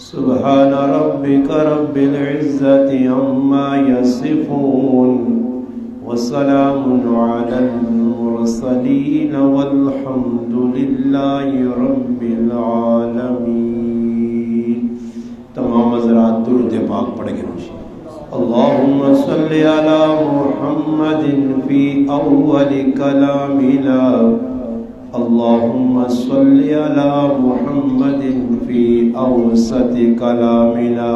سبحان ربك رب العزة عما يصفون وسلام على المرسلين والحمد لله رب العالمين. تمام حضرات درود پاک پڑھ کے روشی. اللهم صل على محمد في أول كلامنا. اللهم صل على محمد في أوسط كلامنا.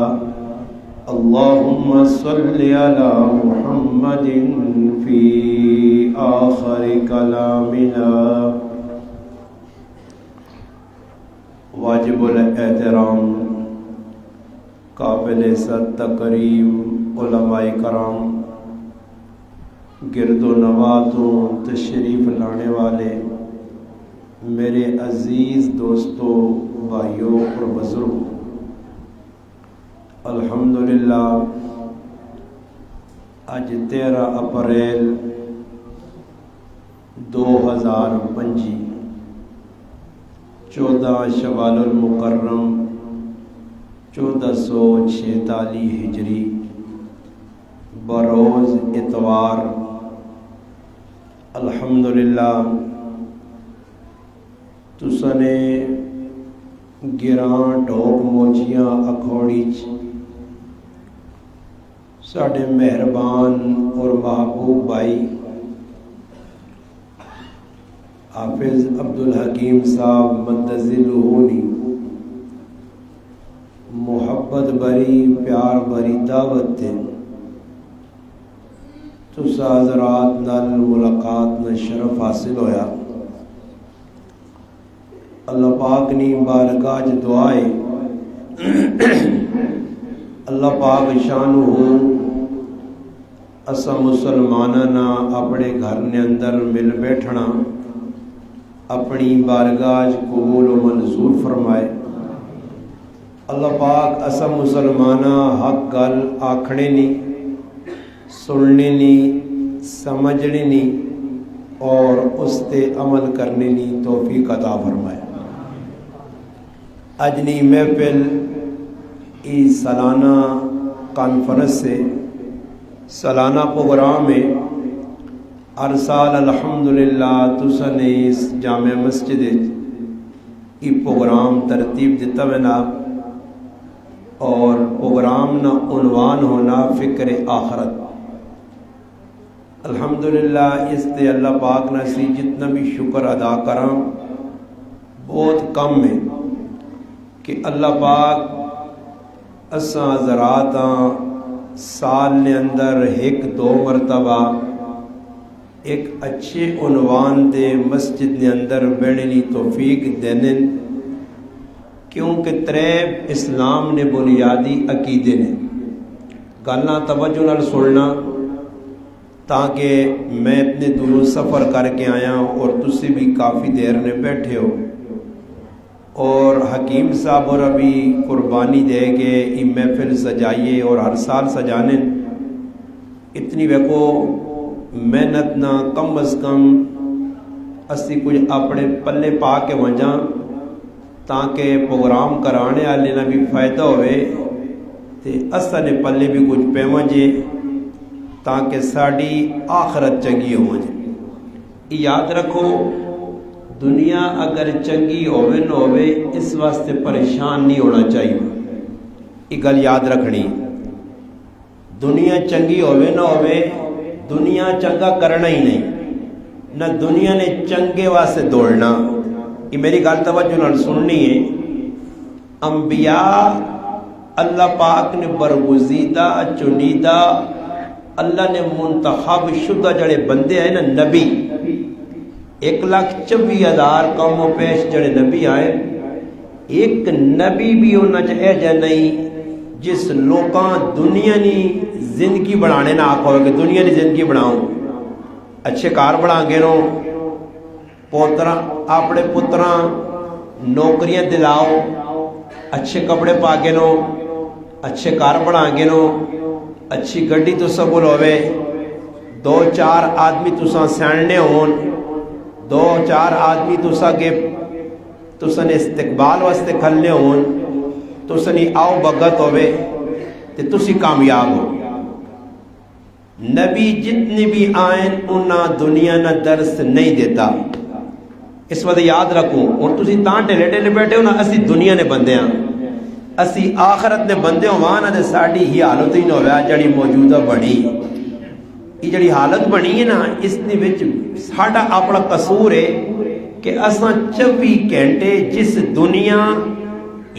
اللهم صل على محمد في آخر كلامنا. واجب الاحترام قابل عزت تکریم علماء کرام، گرد و نوازوں، تشریف لانے والے میرے عزیز دوستوں، بھائیوں اور بزرگوں، الحمدللہ آج 13 اپریل 2025، 14 شوال المکرم 1446 ہجری، بروز اتوار. الحمدللہ تسنے گراں ڈھوک موجیاں اکھوڑی ساڑھے مہربان اور محبوب بھائی حافظ عبدالحکیم صاحب مدذلہونی محبت بری پیار بری دعوت دیں تو حضرات نال ملاقات میں شرف حاصل ہویا. اللہ پاک نی بارگاہ دعائے اللہ پاک شانہ اسا مسلماناں اپنے گھر نے اندر مل بیٹھنا اپنی بارگاہ قبول و منظور فرمائے۔ اللہ پاک اسا مسلمانہ حق گل آکھنے نہیں، سننے نہیں، سمجھنے نہیں اور اس تے عمل کرنے نہیں توفیق عطا فرمائے۔ اجنی محفل ای سالانہ کانفرنس سے سالانہ پروگرام ہے۔ ہر سال الحمدللہ تساں نے اس جامع مسجد ای پروگرام ترتیب دیتا وینا اور پروگرام نا عنوان ہونا فکر آخرت۔ الحمدللہ اس تے اللہ پاک نہ سی جتنا بھی شکر ادا کراں بہت کم ہے کہ اللہ پاک اساں حضراتاں سال نے اندر ایک دو مرتبہ ایک اچھے عنوان دے مسجد نے اندر بیٹھنے توفیق دینے، کیونکہ تریب اسلام نے بنیادی عقیدے نے گلنا توجہ نال سننا، تاکہ میں اتنے دوروں سفر کر کے آیا اور تسی بھی کافی دیر نے بیٹھے ہو، اور حکیم صاحب اور ابھی قربانی دے کے یہ محفل سجائیے اور ہر سال سجانے اتنی ویکو محنت نہ کم از کم اسی کچھ اپنے پلے پا کے وجاں تاکہ پروگرام کرانے والے نہ بھی فائدہ ہوئے تے اسا نے پلے بھی کچھ پے وجے تاکہ ساڑی آخرت چنگی ہو جائے۔ یاد رکھو دنیا اگر چنگی ہوئے نہ ہوئے اس واسطے پریشان نہیں ہونا چاہیے، یہ گل یاد رکھنی۔ دنیا چنگی ہوئے نہ ہوئے دنیا چنگا کرنا ہی نہیں، نہ دنیا نے چنگے واسطے دوڑنا۔ یہ میری گل توجہ نال سننی ہے۔ انبیاء اللہ پاک نے برگزیدہ چنیدہ اللہ نے منتخب شدہ جڑے بندے ہیں نا نبی، 1,24,000 قوموں پیش جڑے نبی آئے، ایک نبی بھی ہونا چاہے جا نہیں جس لوکاں دنیا نی زندگی بڑھانے نہ آکھو کہ دنیا نی زندگی بڑھاؤں، اچھے کار بڑھا گے نو پوترا اپنے پتراں نوکریاں دلاؤ، اچھے کپڑے پا کے نو اچھے کار بڑھا گے نو اچھی گڈی تو سبول ہوئے، 2-4 آدمی تساں سیانے ہون، 2-4 آدمی تساں نے استقبال واسطے کھلنے ہون، تساں نے آؤ بگت ہوئے تے تسی کامیاب ہو۔ نبی جتنی بھی آئیں انہاں دنیا نہ درس نہیں دیتا، اس وقت یاد رکھوں۔ اور تسی تاں ٹھیلے ٹھیلے بیٹھے ہو نا، اسی دنیا نے بندے ہیں، اسی آخرت نے بندے ہوانا دے ساڑی ہی حالت ہی نہ ہویا جڑی موجودہ بڑی۔ یہ جڑی حالت بنی ہے نا اس نے وچ ساڑا اپنا قصور ہے کہ اساں 24 گھنٹے جس دنیا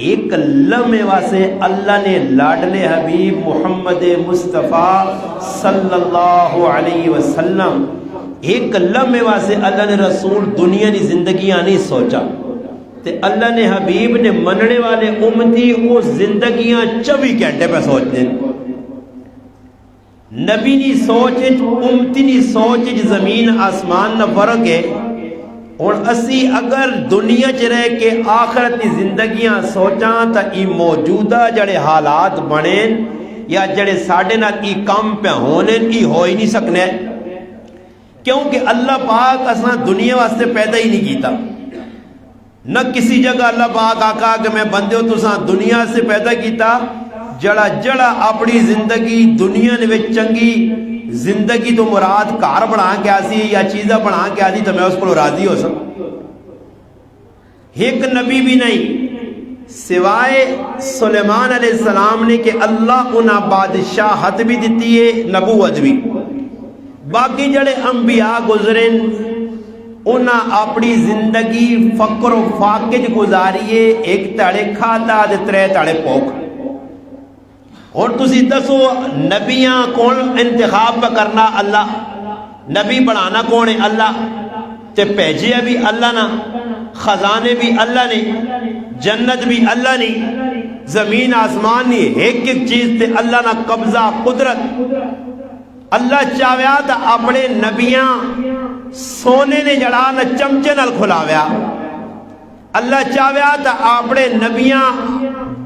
ایک لمحے واسے اللہ نے لاڈلے حبیب محمد مصطفیٰ صلی اللہ علیہ وسلم ایک لمحے واسے اللہ نے رسول دنیا کی زندگیاں نہیں سوچا، تے اللہ نے حبیب نے مننے والے امتی وہ زندگیاں 24 گھنٹے پہ سوچتے ہیں۔ نبی نی سوچ امتی نی سوچ زمین آسمان نہ فرق ہے۔ اور اسی اگر دنیا چ رہ کے آخرت کی زندگیاں سوچاں تا ای موجودہ جڑے حالات بنے یا جڑے ساڑے نال ای کام پہ ہونے ای ہو ہی نہیں سکنے، کیونکہ اللہ پاک اساں دنیا واسطے پیدا ہی نہیں کیتا۔ نہ کسی جگہ اللہ پاک آقا کہ میں بندے ہو تساں دنیا سے پیدا کیتا، جڑا جڑا اپنی زندگی دنیا نے چنگی زندگی تو مراد کار بنا کے آسی یا چیزیں بنا کے آسی تو میں اس کو راضی ہو سکوں۔ ایک نبی بھی نہیں سوائے سلیمان علیہ السلام نے کہ اللہ انہا بادشاہت بھی دیتی ہے نبوت بھی، باقی جڑے انبیاء گزرن انہا اپنی زندگی فقر و فاقج گزاریے، ایک تاڑے کھاتا دے 3 تاڑے پوک۔ اور تسی دسو نبیاں کون انتخاب پہ کرنا؟ اللہ۔ نبی بڑھانا کون ہے؟ اللہ۔ تے پیجے بھی اللہ نا، خزانے بھی اللہ نے، جنت بھی اللہ نے، زمین آسمان نے، ایک ایک چیز تے اللہ نا قبضہ قدرت۔ اللہ چاہیا تا اپنے نبیاں سونے نے جڑا نہ چمچے نال کھلاویا اللہ چاہیا تو اپنے نبیاں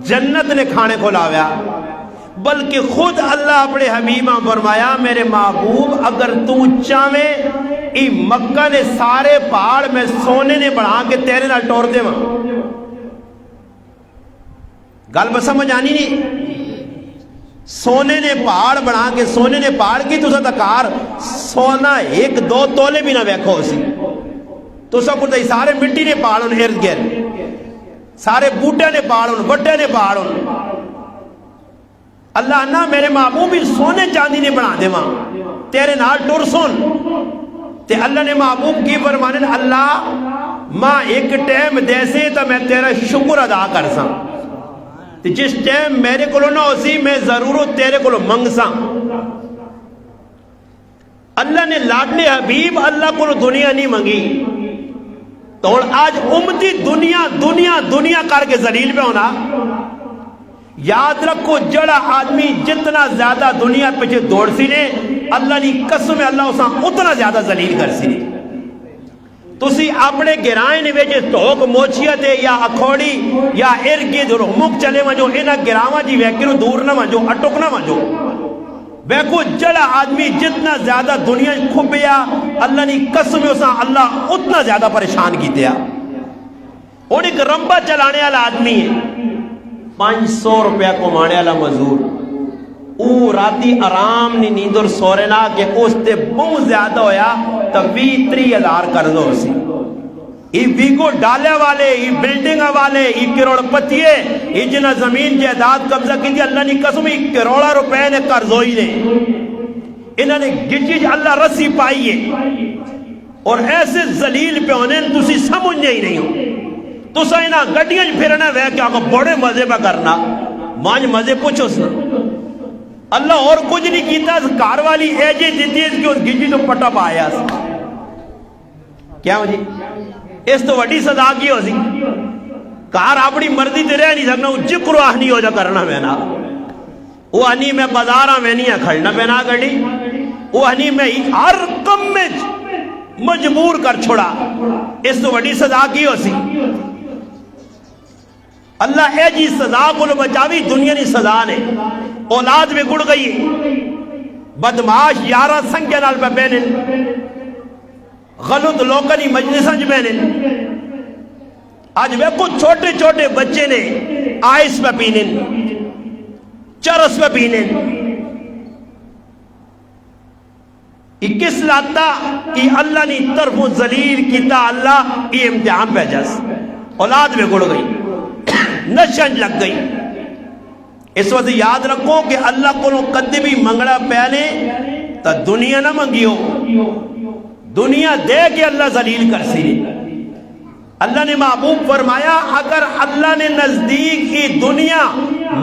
جنت نے کھانے کھلاویا بلکہ خود اللہ اپنے حبیباں فرمایا میرے محبوب اگر تو چاہے ای مکہ نے سارے پہاڑ میں سونے نے بڑھا کے تیرے نال ٹور دے ماں گل بس سمجھ آنی نہیں سونے نے پہاڑ بنا کے سونے نے پہاڑ کی تو تکار سونا ایک دو تولے بھی نہ ویکھو اسی تو سب کچھ سارے مٹی نے پہاڑ ان ارد گرد سارے بوٹے نے پہاڑ ان وٹے نے پہاڑ ان اللہ نہ میرے محبوب بھی سونے چاندی نے بنا دے ماں تیرے نال ٹر سن تے اللہ نے محبوب کی فرمانے اللہ ماں ایک ٹائم دے سے تو میں تیرا شکر ادا کر ساں جس ٹائم میرے کو نہ ہو سی میں ضرور تیرے کو منگ سا اللہ نے لاڈلے حبیب اللہ کو دنیا نہیں منگی تو آج امتی دنیا دنیا دنیا کر کے ذلیل پہ ہونا یاد رکھو جڑا آدمی جتنا زیادہ دنیا پیچھے دوڑ سی نے اللہ نے قسم اللہ اساں اتنا زیادہ ذلیل کر سی نے تسی اپنے گرائیں نے ویجے توک موچیت یا اکھوڑی یا ارگی دھرو مک چلے مجھو انہ گراوہ جی ویکرو دور نہ مجھو اٹک نہ مجھو ویکو جڑا آدمی جتنا زیادہ دنیا کھپیا اللہ نے قسم اساں اللہ اتنا زیادہ پریشان کی دیا اور ایک رمبہ چلانے والا آدمی ہے 500 روپیہ کو مانے والا مزور او راتی آرام نہیں نیندر سورنا کہ اس تے بہت زیادہ ہویا تو 20-30 ہزار کر دو اسی ای ویگو ڈالے والے ای بلڈنگ والے ای کروڑ پتیے ای جنہ زمین جائیداد قبضہ کی تھی اللہ نے قسم ای کروڑا روپے نے قرضوئی نے انہوں نے گچی اللہ رسی پائی ہے اور ایسے ذلیل پہ ہونے تسی سمجھنے ہی نہیں ہو تو سائنہ گڑیاں پھرنا وے کیا کہ بڑے مزے پہ کرنا مانج مزے پوچھو سنا اللہ اور کچھ نہیں کیتا کار والی ایجے دیتی ہے کہ اس گجی تو پٹا پایا کیا ہو جی اس تو وڈی صدا کی ہو سی کار اپنی مرضی تے رہ نہیں سکنا وہ جکر آہنی ہو جا کرنا میں نا وہ آنی میں بازارہ میں نہیں کھڑنا میں نا گڑی وہ آنی میں ہر کم میں مجبور کر چھوڑا اس تو وڈی صدا کی ہو سی اللہ اے جی سزا کو لو بچاوی دنیا نہیں سزا نے اولاد میں گڑ گئی بدماش یارہ سنگے نال پہ بینے غلط لوکلی مجلساں جو بینے آج وہ کچھ چھوٹے چھوٹے بچے نے آئس پہ پینے چرس پہ پینے یہ کس لاتا یہ اللہ نے طرف ذلیل کیتا اللہ یہ امتحان پہ جس اولاد میں گڑ گئی نشنج لگ گئی اس وقت یاد رکھو کہ اللہ کو کدی بھی منگڑا پہنے تو دنیا نہ منگیو دنیا دے کے اللہ ذلیل کر سی اللہ نے محبوب فرمایا اگر اللہ نے نزدیک کی دنیا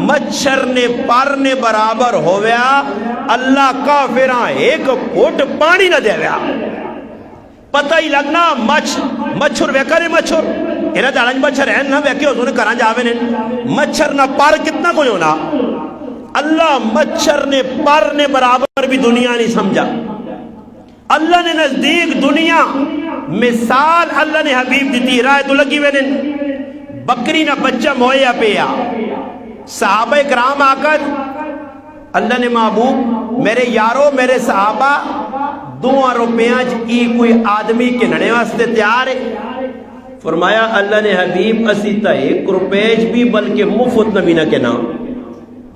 مچھر نے پارنے برابر ہویا اللہ کافراں ایک پھوٹ پانی نہ دے ویا پتہ ہی لگنا مچھر ویکرے مچھر انہیں دارنج مچھر ہے نہ ویکے اس نے کران جاوے نے مچھر نہ پار کتنا کوئی ہونا اللہ مچھر نے پارنے برابر بھی دنیا نہیں سمجھا اللہ نے نزدیک دنیا مثال اللہ نے حبیب دیتی رائے تو لگی وینے بکری نہ بچہ مویا پیا صحابہ کرام آکر اللہ نے محبوب میرے یارو میرے صحابہ 2 روپیاں ای کوئی آدمی کے نڑے واسطے تیار ہے فرمایا اللہ نے حبیب اسی تا 1 روپیج بھی بلکہ مفت نبینہ کے نام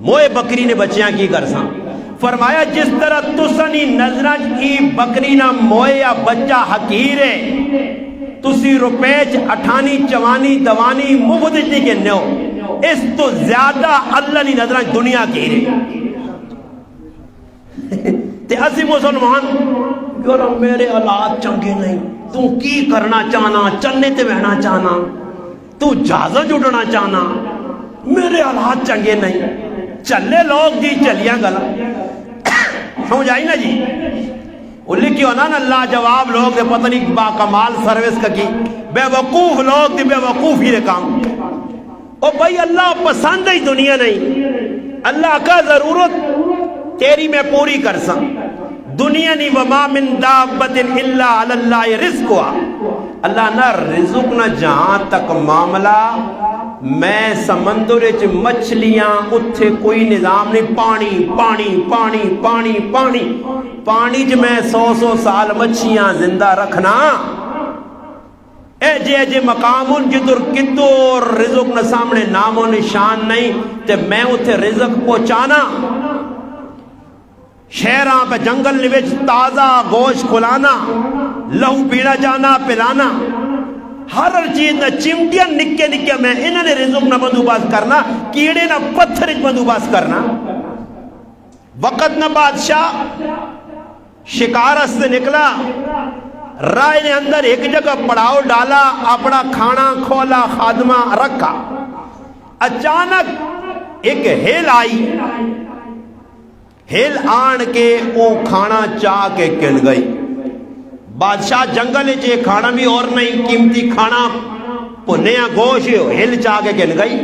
موئے بکری نے بچیاں کی کرساں فرمایا جس طرح تسنی نظرج کی بکری نہ موئے یا بچہ حقیر ہے تسی روپیج 28 54 دوانی مفت نہیں کے نو اس تو زیادہ اللہ نے نظرج دنیا کی رہے تے اسی مسلمان کہ میرے حالات چنگے نہیں تو کی کرنا چاہنا چلنے تے بہنا چاہنا تو جازہ جڑنا چاہنا میرے حالات چنگے نہیں چلے لوگ جی چلیاں گلا سمجھ آئی نا جی وہ لکھی ہونا نا اللہ جواب لوگ دے پتہ نہیں با کمال سروس کا کی بے وقوف لوگ دے بے وقوف ہی رے کام او بھائی اللہ پسند ہی دنیا نہیں اللہ کا ضرورت تیری میں پوری کر سا دنیا نہیں وما من دابت الا علی اللہ رزقها، اللہ نہ رزق نہ جہاں تک معاملہ میں سمندر چ مچھلیاں اتھے کوئی نظام نہیں، پانی پانی پانی پانی پانی پانی چ میں 100 سال مچھلیاں زندہ رکھنا، اے جے مقام جدر کدور رزق نہ سامنے نام و نشان نہیں تے میں اتھے رزق پہنچانا، شہراں پہ جنگل وچ تازہ گوشت کھلانا، لہو پینا جانا پلانا، ہر چیز نہ چمٹیاں نکے نکے میں انہوں نے رزق نہ بندوبست کرنا، کیڑے نہ پتھر بندوبست کرنا۔ وقت نہ بادشاہ شکار سے نکلا، رائے نے اندر ایک جگہ پڑاؤ ڈالا، اپنا کھانا کھولا، خادمہ رکھا، اچانک ایک ہیل آئی، ہیل آن کے وہ کھانا چاہ کے کن گئی۔ بادشاہ جنگل چے کھانا بھی اور نہیں، قیمتی کھانا پنیا گوش ہل چاہ کے کن گئی۔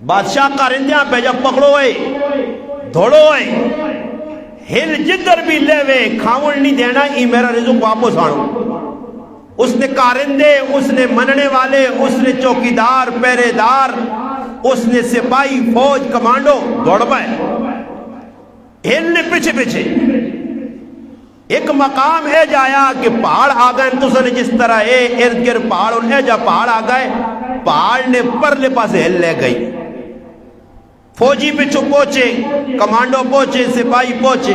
بادشاہ کارندیاں پہ جب پکڑو ہے دھوڑو ہے، ہل جدر بھی لے وے کھاون نہیں دینا، ای میرا رزق واپس آنو۔ اس نے کارندے، اس نے مننے والے، اس نے چوکیدار پہرے دار، اس نے سپاہی فوج کمانڈو دوڑ پائے، ہل نے پیچھے پیچھے ایک مقام اے جایا کہ پہاڑ آ گئے، تو نے جس طرح اے ارد گرد پہاڑ اور اے جا پہاڑ آ گئے، پہاڑ نے پرلے پاسے ہل لے گئی، فوجی پچھو پہنچے، کمانڈو پہنچے، سپاہی پہنچے،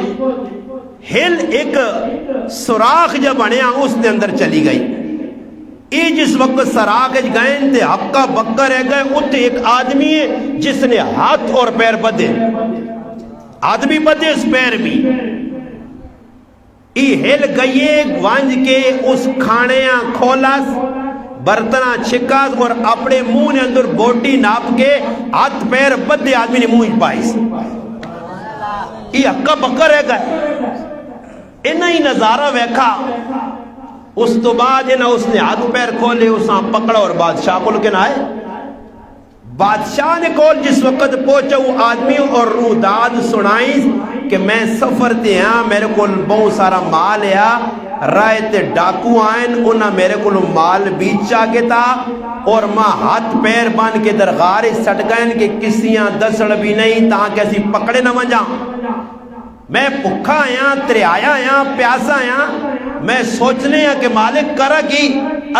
ہل ایک سوراخ جب بنیا اس نے اندر چلی گئی۔ ای جس وقت سراغ گئے تھے ہکا بکا رہ گئے، اتنے ایک آدمی ہے جس نے ہاتھ اور پیر بدے، آدمی بدے اس پیر بھی، ای ہل گئیے وانج کے اس کھانیاں کھولاس، برتنہ چھکاس اور اپنے منہ نے اندر بوٹی ناپ کے ہاتھ پیر بدے آدمی نے منہ پائیس، ای ہکا بکا رہ گئے۔ انہا ہی نظارہ ویکھا، اس تو بعد انہا اس نے ہاتھ پیر کھولے، اساں پکڑا اور بادشاہ کو لکن آئے۔ بادشاہ نے کول جس وقت پہنچا وہ آدمی اور روح داد سنائی کہ میں سفر تے ہاں، میرے کو بہت سارا مال ہے، رائے تے ڈاکو آئیں، انہاں میرے کو مال بیچا کے تا اور ماں ہاتھ پیر بان کے درغارے سٹ گئیں کہ کسیاں دسڑ بھی نہیں تاں کیسی پکڑے نہ منجا، میں پکھا آیا، تریایا آیا، پیاسا آیا، میں سوچنے ہیں کہ مالک کرا کی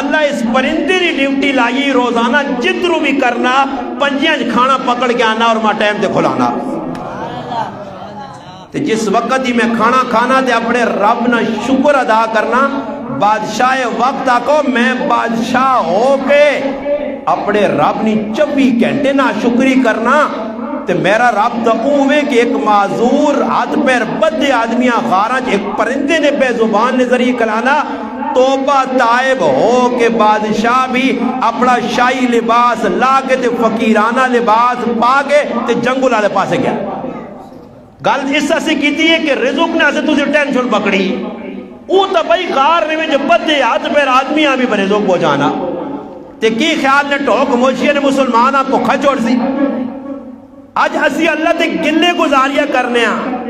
اللہ اس پرندے نے ڈیوٹی لائی روزانہ جترو بھی کرنا، پنجیاں کھانا پکڑ کے آنا اور ماں ٹائم تے کھلانا، تے جس وقت ہی میں کھانا کھانا تے اپنے رب نہ شکر ادا کرنا، بادشاہ وقت آکو میں بادشاہ ہو کے اپنے رب نی 24 گھنٹے نہ شکری کرنا، تے میرا رب تو اوے کہ ایک معذور ہاتھ پیر بدے آدمیاں غارج ایک پرندے نے بے زبان نے ذریعے کلانا، توبہ تائب ہو کے بادشاہ بھی اپنا شاہی لباس لا کے تے فقیرانہ لباس پا کے تے جنگل والے پاسے گیا۔ گل اس سے کیتی ہے کہ رزق نے اسے تجھے ٹینشن پکڑی، او تا بھائی غار نے جو بدے ہاتھ پیر آدمیاں بھی رزق پہنچانا، تے کی خیال نے ٹوک موشیہ نے مسلمانہ پکھا چھوڑ سی۔ آج اسی اللہ تے گلے گزاریہ کرنے ہیں،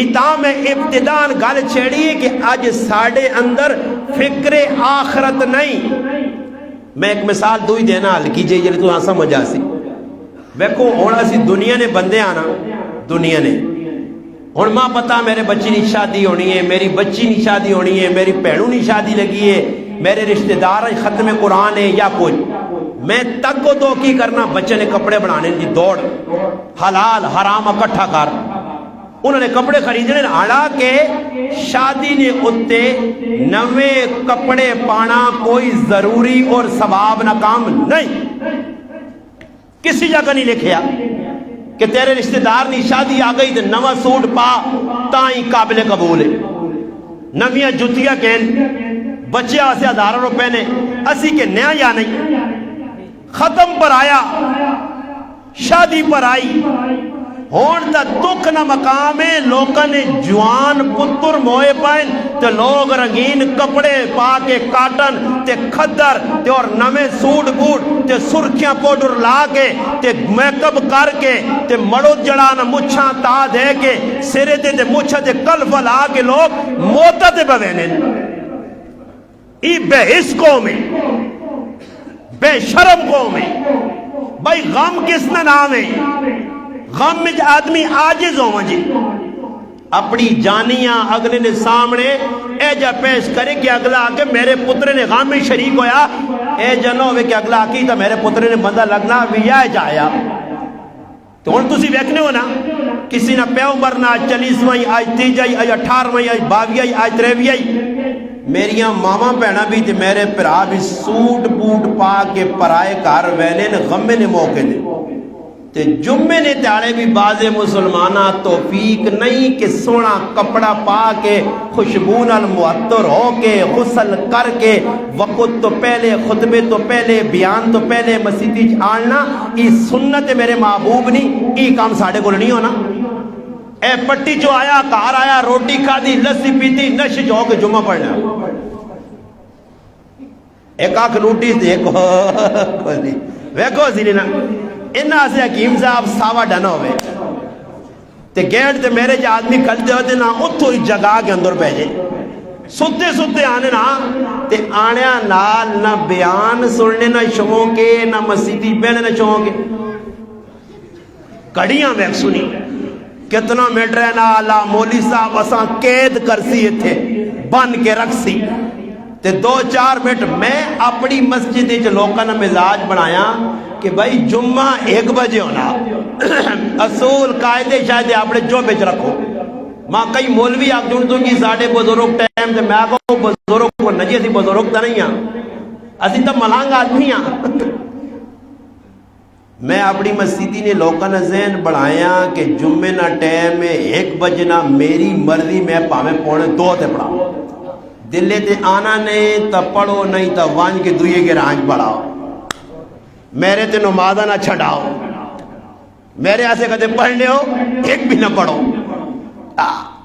اتاں میں ابتدان گل چھیڑی ہے کہ آج ساڑھے اندر فکر آخرت نہیں۔ میں ایک مثال دوئی دینا حل کیجئے یہ تو ہاں سمجھ آسی، ویکھو ہونا سی دنیا نے بندے آنا، دنیا نے ہن ماں پتا میرے بچی نی شادی ہونی ہے، میری بچی نی شادی ہونی ہے، میری پہنوں نی شادی لگی ہے، میرے رشتہ دار ختم قرآن ہے یا کچھ، میں تک کو تو کی کرنا، بچے نے کپڑے بنانے دی دوڑ، حلال حرام اکٹھا کر، انہوں نے کپڑے خریدنے آڑا کے شادی نے اتے نوے کپڑے پانا کوئی ضروری اور ثواب نہ کام نہیں، کسی جگہ نہیں لکھیا کہ تیرے رشتہ دار نی شادی آ گئی تو نوا سوٹ پا تائیں قابل قبول ہے، نویاں جتیاں کہن بچے آسے 1000 روپے نے، اسی کے نیا یا نہیں، ختم پر آیا، شادی پر آئی، ہون تا دکھ نہ مقام ہے لوگوں نے جوان پتر موئے پائن تے لوگ رنگین کپڑے پا کے کاٹن تے کھدر تے اور نمے سوٹ بوٹ تے سرخیاں پوڈر لا کے تے میک اپ کر کے تے مڑو جڑانا مچھاں تا دے کے سرے تے مچھا تے کلف لا کے لوگ موتا تے بوینے ای بے حس قوم ہے بے شرم قوم ہے بھائی غم کس نے نام ہے غم میں آدمی عاجز ہو جی اپنی جانیاں اگلے نے سامنے اے جا پیش کرے کہ اگلا آکے میرے پتر نے غم میں شریک ہویا اے جنو ہوئے کہ اگلا آکی تا میرے پتر نے بندہ لگنا ویا جایا تو ان تسی بیکنے ہو نا کسی نہ پیو مرنا 40ویں آج 30 آج 18ویں آج 22 آج 23 میریاں ماما پہنا بھی تھے میرے پرا بھی سوٹ بوٹ پا کے پرائے کار وینے نے غمے نے موقع دے تے جمعے نے تیارے بھی باز مسلمانہ توفیق نہیں کہ سونا کپڑا پا کے خوشبون المعطر ہو کے غسل کر کے وقت تو پہلے خطبے تو پہلے بیان تو پہلے مسیدی آننا ای سنت میرے محبوب نہیں ای کام ساڑھے کو نہیں ہونا اے پٹی جو آیا کار آیا روٹی کھا دی لسی پیتی نش جو کے جمعہ پڑھنا ایک آنکھ لوٹی دیکھو ویکھو زیلینا انہا سے حکیم صاحب ساوا ڈنا ہوئے تے گیٹ تے میرے جا آدمی کھلتے ہوتے نا اتھو ہی جگہ کے اندر بیجے ستے ستے آنے نا تے آنے نال نہ بیان سننے نہ شموں کے نہ مسیدی پہنے نہ شموں کے کڑیاں بیک سنی کتنا میٹر ہے نا اللہ مولی صاحب اساں قید کرسی تھے بن کے رکھ سی تے 2-4 منٹ میں اپنی مسجد جو لوگوں نے مزاج بنایا کہ بھائی جمعہ 1 بجے ہونا اصول قائدے شاید اپنے جو بیچ رکھو ماں کئی مولوی آپ جن دوں گی ساڑھے بزرگ ٹائم سے میں کہوں بزرگ کو نجی اسی بزرگ تا نہیں ہیں اسی تب ملانگ آدمی ہیں میں اپنی مسجدی نے لوگوں نے ذہن بڑھایا کہ جمعہ نہ ٹائم میں 1 بجے نہ میری مرضی میں پاویں 1:45 تے پڑھا دلے تے آنا نہیں تا پڑھو نہیں تا وانج کے دوئے کے رانج پڑھاؤ میرے تے نمازہ نہ چھڑاؤ میرے آسے کہتے پڑھنے ہو ایک بھی نہ پڑھو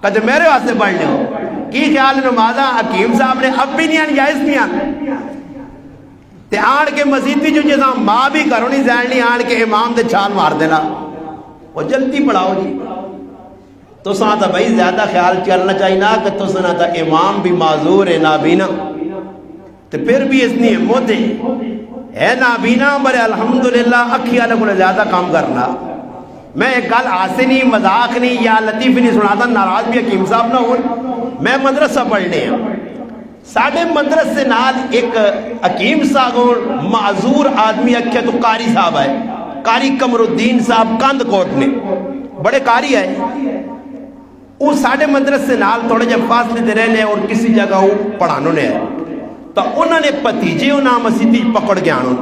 کہتے میرے آسے پڑھنے ہو کی خیال نمازہ حکیم صاحب نے اب بھی نہیں آن جائز نہیں آن تے آن کے مزید بھی جو جیسا ماں بھی کرو نہیں زہر نہیں آن کے امام تے چھال مار دینا وہ جلدی پڑھاؤ جی تو سنا تھا بھائی زیادہ خیال چلنا چاہیے نا کہ تو سنا تھا امام بھی معذور ہے نابینا تو پھر بھی اس نے ہمت ہے نابینا برے الحمدللہ اکھی والے کو زیادہ کام کرنا میں ایک گل ہاسے نہیں مذاق نہیں یا لطیف نہیں سناتا ناراض بھی حکیم صاحب نہ ہوں میں مدرسہ پڑھنے ہیں ساڑھے مدرسے نال ایک حکیم صاحب معذور آدمی اکھے تو قاری صاحب ہے قاری قمر الدین صاحب کند کوٹ نے بڑے قاری ہے وہ ساڑھے مدرسے نال تھوڑے جب فاصلے دے رہنے اور کسی جگہ وہ پڑھانوں نے ہے تو انہوں نے پتیجے انہاں مسیدی پکڑ کے آنوں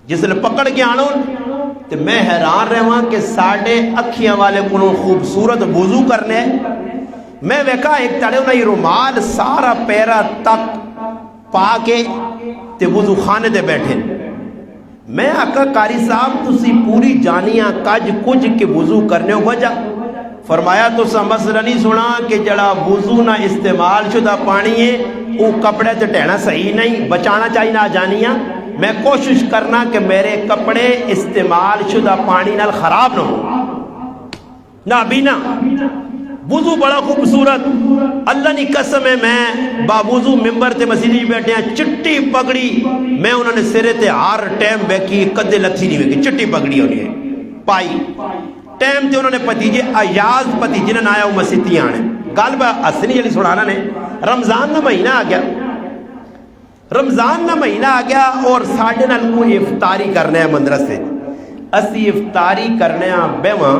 جس لئے پکڑ کے آنوں تو میں حیران رہا کہ ساڑھے اکھیاں والے کنوں خوبصورت وضو کرنے میں ویکا ایک تڑے انہاں یہ رومال سارا پیرا تک پا کے تے وضو خانے دے بیٹھے میں آقا قاری صاحب تسی پوری جانیاں کج کج کے وضو کرنے ہو وجہ فرمایا تو سا مسئلہ نہیں سنا کہ جڑا وضو نہ استعمال شدہ پانی ہے وہ کپڑے تے ٹہنا صحیح نہیں بچانا چاہیے نہ جانیاں میں کوشش کرنا کہ میرے کپڑے استعمال شدہ پانی نال خراب نہ ہو نہ بینا وضو بڑا خوبصورت اللہ نے قسم ہے میں باوضو ممبر تے مسیدی بیٹھے ہیں چٹی پگڑی میں انہوں نے سرے تے ہار ٹیم بیکی قدے لتھی نہیں بیکی چٹی پگڑی ہونی ہے پائی ٹیم تے انہوں نے پتیجے ایاز پتیجے نے آیا وہ مسیدی آنے غالبہ اسنی علی سڑانا نے رمضان نہ مہینہ آ گیا رمضان نہ مہینہ آ گیا اور ساڑھے نال کو افطاری کرنے ہیں مدرسے اسی افطاری کرنے ہیں بیواں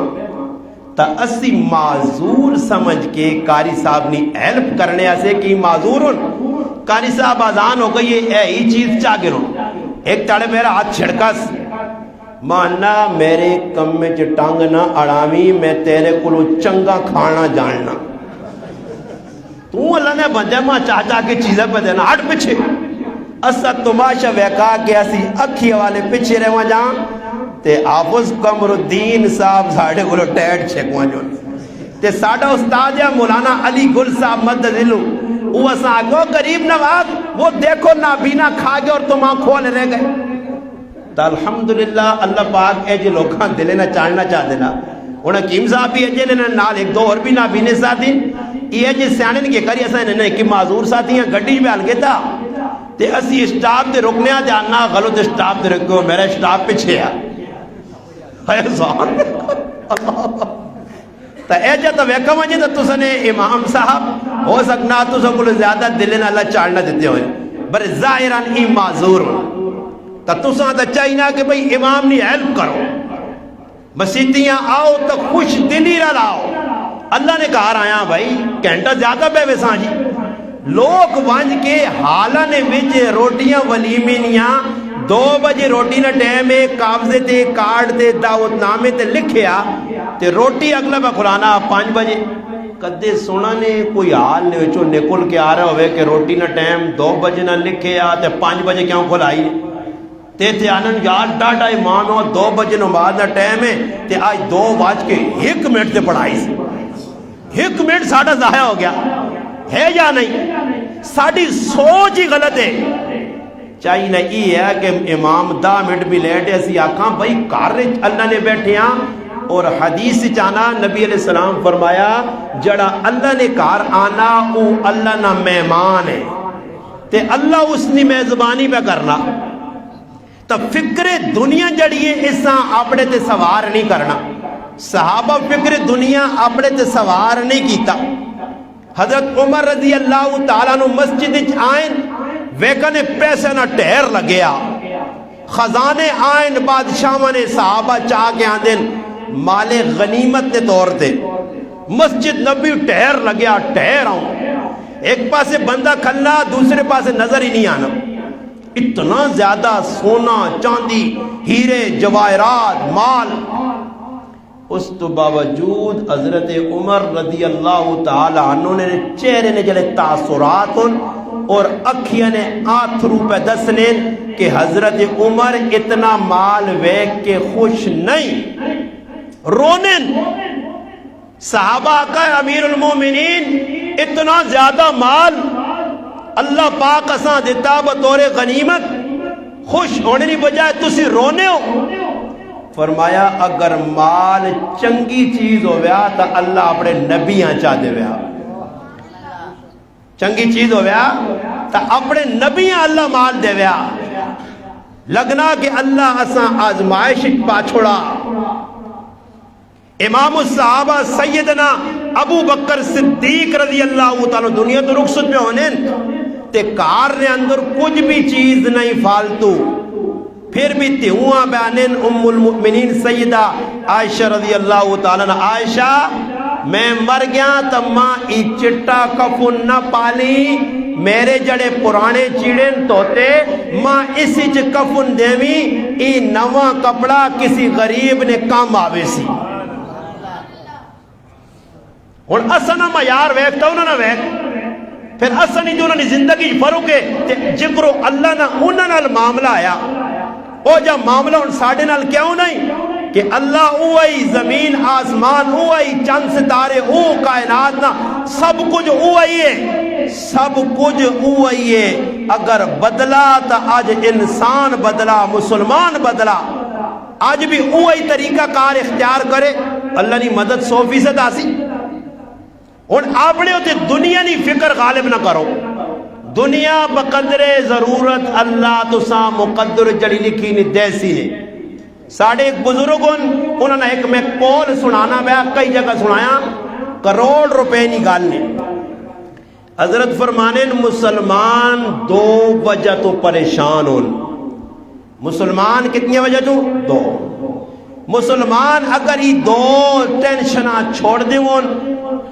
تا اسی معذور سمجھ کے قاری صاحب نے ہیلپ کرنے ایسے کہ معذور ہوں قاری صاحب آزان ہو گئی اے ہی چیز چاہ گروں ایک تاڑے میرا ہاتھ چھڑکا مانا میرے کم میں ٹانگ نہ اڑامی میں تیرے کو چنگا کھانا جاننا تو اللہ نے بندے ماں چاچا کے چیزیں پہ دینا ہٹ پچھے اسا تماشا ویکا کہ اسی اکھی والے پچھے رہے جہاں تے حافظ قمر الدین صاحب ساڑھے کو ٹیٹ چھکوانیوں تے ساڑھا استاد ہے مولانا علی گل صاحب مدد دلو وہ ساگو غریب نواز وہ دیکھو نابینا کھا گئے اور تم آنکھ کھول رہ گئے. تو الحمدللہ اللہ پاک اے جی لوکاں دلے نہ چاڑنا چاہ دینا. انہیں حکیم صاحب بھی اجے نے نال ایک دو اور بھی نابینے ساتھی یہ جی سیانے کے کری اساں نے کہ معذور ساتھی ہیں گڈی میں ہل گیا تے اسی اسٹاپ تے رکنے آ جاننا غلط اسٹاپ تے رکھو میرا اسٹاپ پیچھے ہے اللہ تا اے جا تا ویکھا مجھے تا تسنے امام صاحب ہو سکنا تسا کو زیادہ دلیں اللہ چاڑنا دیتے ہوئے بر ظاہران ای معذور تا تسا تا چاہینا کہ بھئی امام نے ہیلپ کرو مسیتیاں آؤ تو خوش دلی رلاؤ. اللہ نے کہا رہا بھائی گھنٹہ زیادہ بے ویساں جی لوگ وانج کے حالہ نے وچ روٹیاں ولیمینیاں 2 بجے روٹی نہ ٹائم ہے کاغذے تے کارڈ تے دعوت نامے تے لکھیا تے روٹی اگلا با کھلانا 5 بجے کدے سونا نے کوئی حال نے وچوں نکل کے آ رہا ہوئے کہ روٹی نہ ٹائم 2 بجے نہ لکھیا تے 5 بجے کیوں کھلائی تے تے آنن یار ڈاٹا امام ہو 2 بجے نماز نہ ٹائم ہے تے آج 2:01 منٹ تے پڑھائی سی 1 منٹ ساڑھا ضائع ہو گیا ہے یا نہیں. ساڑھی سوچ ہی غلط ہے. چاہیے نہ یہ ہے کہ امام 10 منٹ بھی لیٹ ہے اسی آکھاں بھائی کار اللہ نے بیٹھے ہیں اور حدیث چانا نبی علیہ السلام فرمایا جڑا اللہ نے کار آنا او اللہ نہ مہمان ہے تے اللہ اس نے میزبانی پہ کرنا تو فکر دنیا جڑیے اساں اپنے تے سوار نہیں کرنا. صحابہ فکر دنیا اپنے تے سوار نہیں کیتا. حضرت عمر رضی اللہ تعالیٰ نو مسجد آئین ویکنے پیسے نہ ٹھہر لگیا خزانے آئین بادشاہ نے صحابہ چاہ کے آدھن مال غنیمت نے طور تے مسجد نبی ٹھہر لگیا ٹھہر آؤں ایک پاسے بندہ کھلا دوسرے پاسے نظر ہی نہیں آنا اتنا زیادہ سونا چاندی ہیرے جواہرات مال اس تو باوجود حضرت عمر رضی اللہ تعالی عنہ نے چہرے نے جلے تاثرات اور اکھیاں نے آتھرو پہ دسنے کہ حضرت عمر اتنا مال ویک کے خوش نہیں رونن. صحابہ کا امیر المومنین اتنا زیادہ مال اللہ پاک اساں دیتا بطور غنیمت خوش ہونے کی بجائے تسی رونے ہو. فرمایا اگر مال چنگی چیز ہو گیا تو اللہ اپنے نبیاں چاہ دے گیا چنگی چیز ہو گیا تو اپنے نبیاں اللہ مال دے گیا لگنا کہ اللہ اساں آزمائش پا چھوڑا. امام الصحابہ سیدنا ابو بکر صدیق رضی اللہ تعالیٰ دنیا تو رخصت میں ہونے تے کار نے اندر کچھ بھی چیز نہیں فالتو پھر بھی تیہواں بیانین ام المؤمنین سیدہ عائشہ رضی اللہ تعالیٰ عائشہ میں مر گیا تو ماں ای چٹا کفن نہ پالی میرے جڑے پرانے چیڑن توتے ماں اسی چ کفن دیوی ای نواں کپڑا کسی غریب نے کام آوے سی. اور اسنا معیار ویکھتا انہوں نے ویکھ پھر اسنی جو انہوں نے زندگی فرق ہے جکرو اللہ نہ انہوں نے معاملہ آیا او جا معاملہ ان ساڑھے نال کیوں نہیں کہ اللہ اوہی زمین آسمان اوہی چند ستارے او کائنات نا سب کچھ اوہی ہے سب کچھ اوہی ہے. اگر بدلا تا آج انسان بدلا مسلمان بدلا آج بھی اوہی طریقہ کار اختیار کرے اللہ نے مدد 100% آسی. اور اپنے ہوتے دنیا نہیں فکر غالب نہ کرو دنیا بقدر ضرورت اللہ تو سا مقدر جڑی لکھی نہیں دیسی نے. ساڑھے ایک بزرگوں انہوں نے ایک میں کول سنانا بیا کئی جگہ سنایا کروڑ روپے نہیں گالنے. حضرت فرمانے مسلمان 2 وجہ تو پریشان ہون. مسلمان کتنی وجہ تو 2 مسلمان اگر ہی 2 ٹینشنہ چھوڑ دے ہون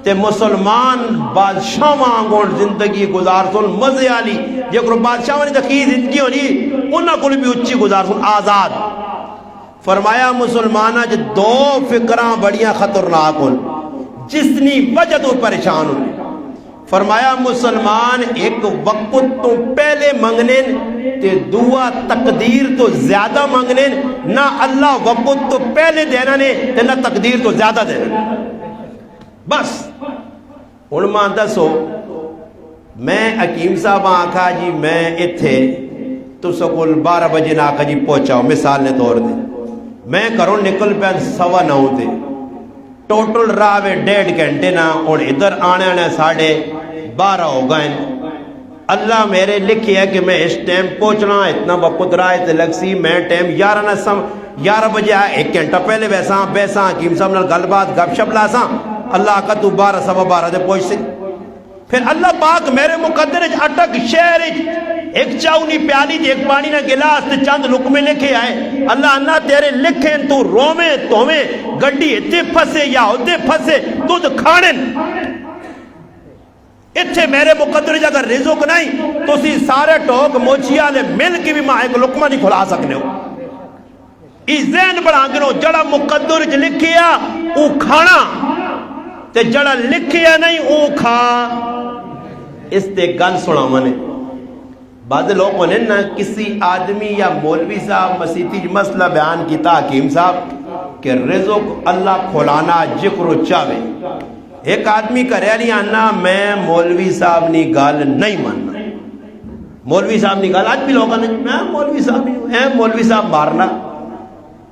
تے مسلمان بادشاہ مانگون زندگی گزار سن مزے آلی جکر بادشاہ وانی تکی زندگی ہونی انہاں کو بھی اچھی گزار سن آزاد. فرمایا مسلمانہ جو 2 فکران بڑیاں خطرناک ہون جس نی وجہ تو پریشان ہون. فرمایا مسلمان ایک وقت تو پہلے منگنے تے دعا تقدیر تو زیادہ منگنے، نہ اللہ وقت تو پہلے دینا نے تے نہ تقدیر تو زیادہ دینا۔ بس ہن ماں دسو، میں حکیم صاحب آکھا جی میں ایتھے تو سکول 12 بجے نہ آکھا جی پہنچاؤ، مثال نے طور دے میں کروں نکل پہ 9:15 تے ٹوٹل راہ میں 1.5 گھنٹے نہ، اور ادھر آنے 12:30 ہو گئے۔ اللہ میرے لکھی ہے کہ میں اس ٹائم پہنچنا، اتنا وقت رائے تے لگ سی، میں ٹائم 11 بجے آیا، 1 گھنٹہ پہلے بیساں حکیم صاحب نال گل بات گپ شپ لاساں، اللہ کا تو 12 سوا 12 تے پہنچ سی۔ پھر اللہ پاک میرے مقدر اٹک شہر ایک چاؤنی پیالی ایک پانی نہ گلاس تے چند لقمے لکھے آئے، اللہ انا تیرے لکھیں تو رومیں تومیں گڈی اتنے پھسے یا ادھے پھسے دودھ کھانے، اتھے میرے مقدر اگر رزق نہیں تو اسی سارے ٹوک موچیا لے مل کی بھی ماں ایک لقمہ نہیں کھلا سکنے ہو۔ اس ذہن بڑھا گنو جڑا مقدر لکھیا او کھانا تے جڑا لکھیا نہیں او کھا۔ اس تے گل سنا منے بعض لوگوں نے نہ کسی آدمی یا مولوی صاحب مسیحی مسئلہ بیان کیتا حکیم صاحب کہ رزق اللہ کھولانا جکر چاہے، ایک آدمی کرے نہیں آنا میں مولوی صاحب نی گال نہیں ماننا، مولوی صاحب نی گال آج بھی لوگوں نے میں مولوی صاحب نہیں ہے، مولوی صاحب مارنا،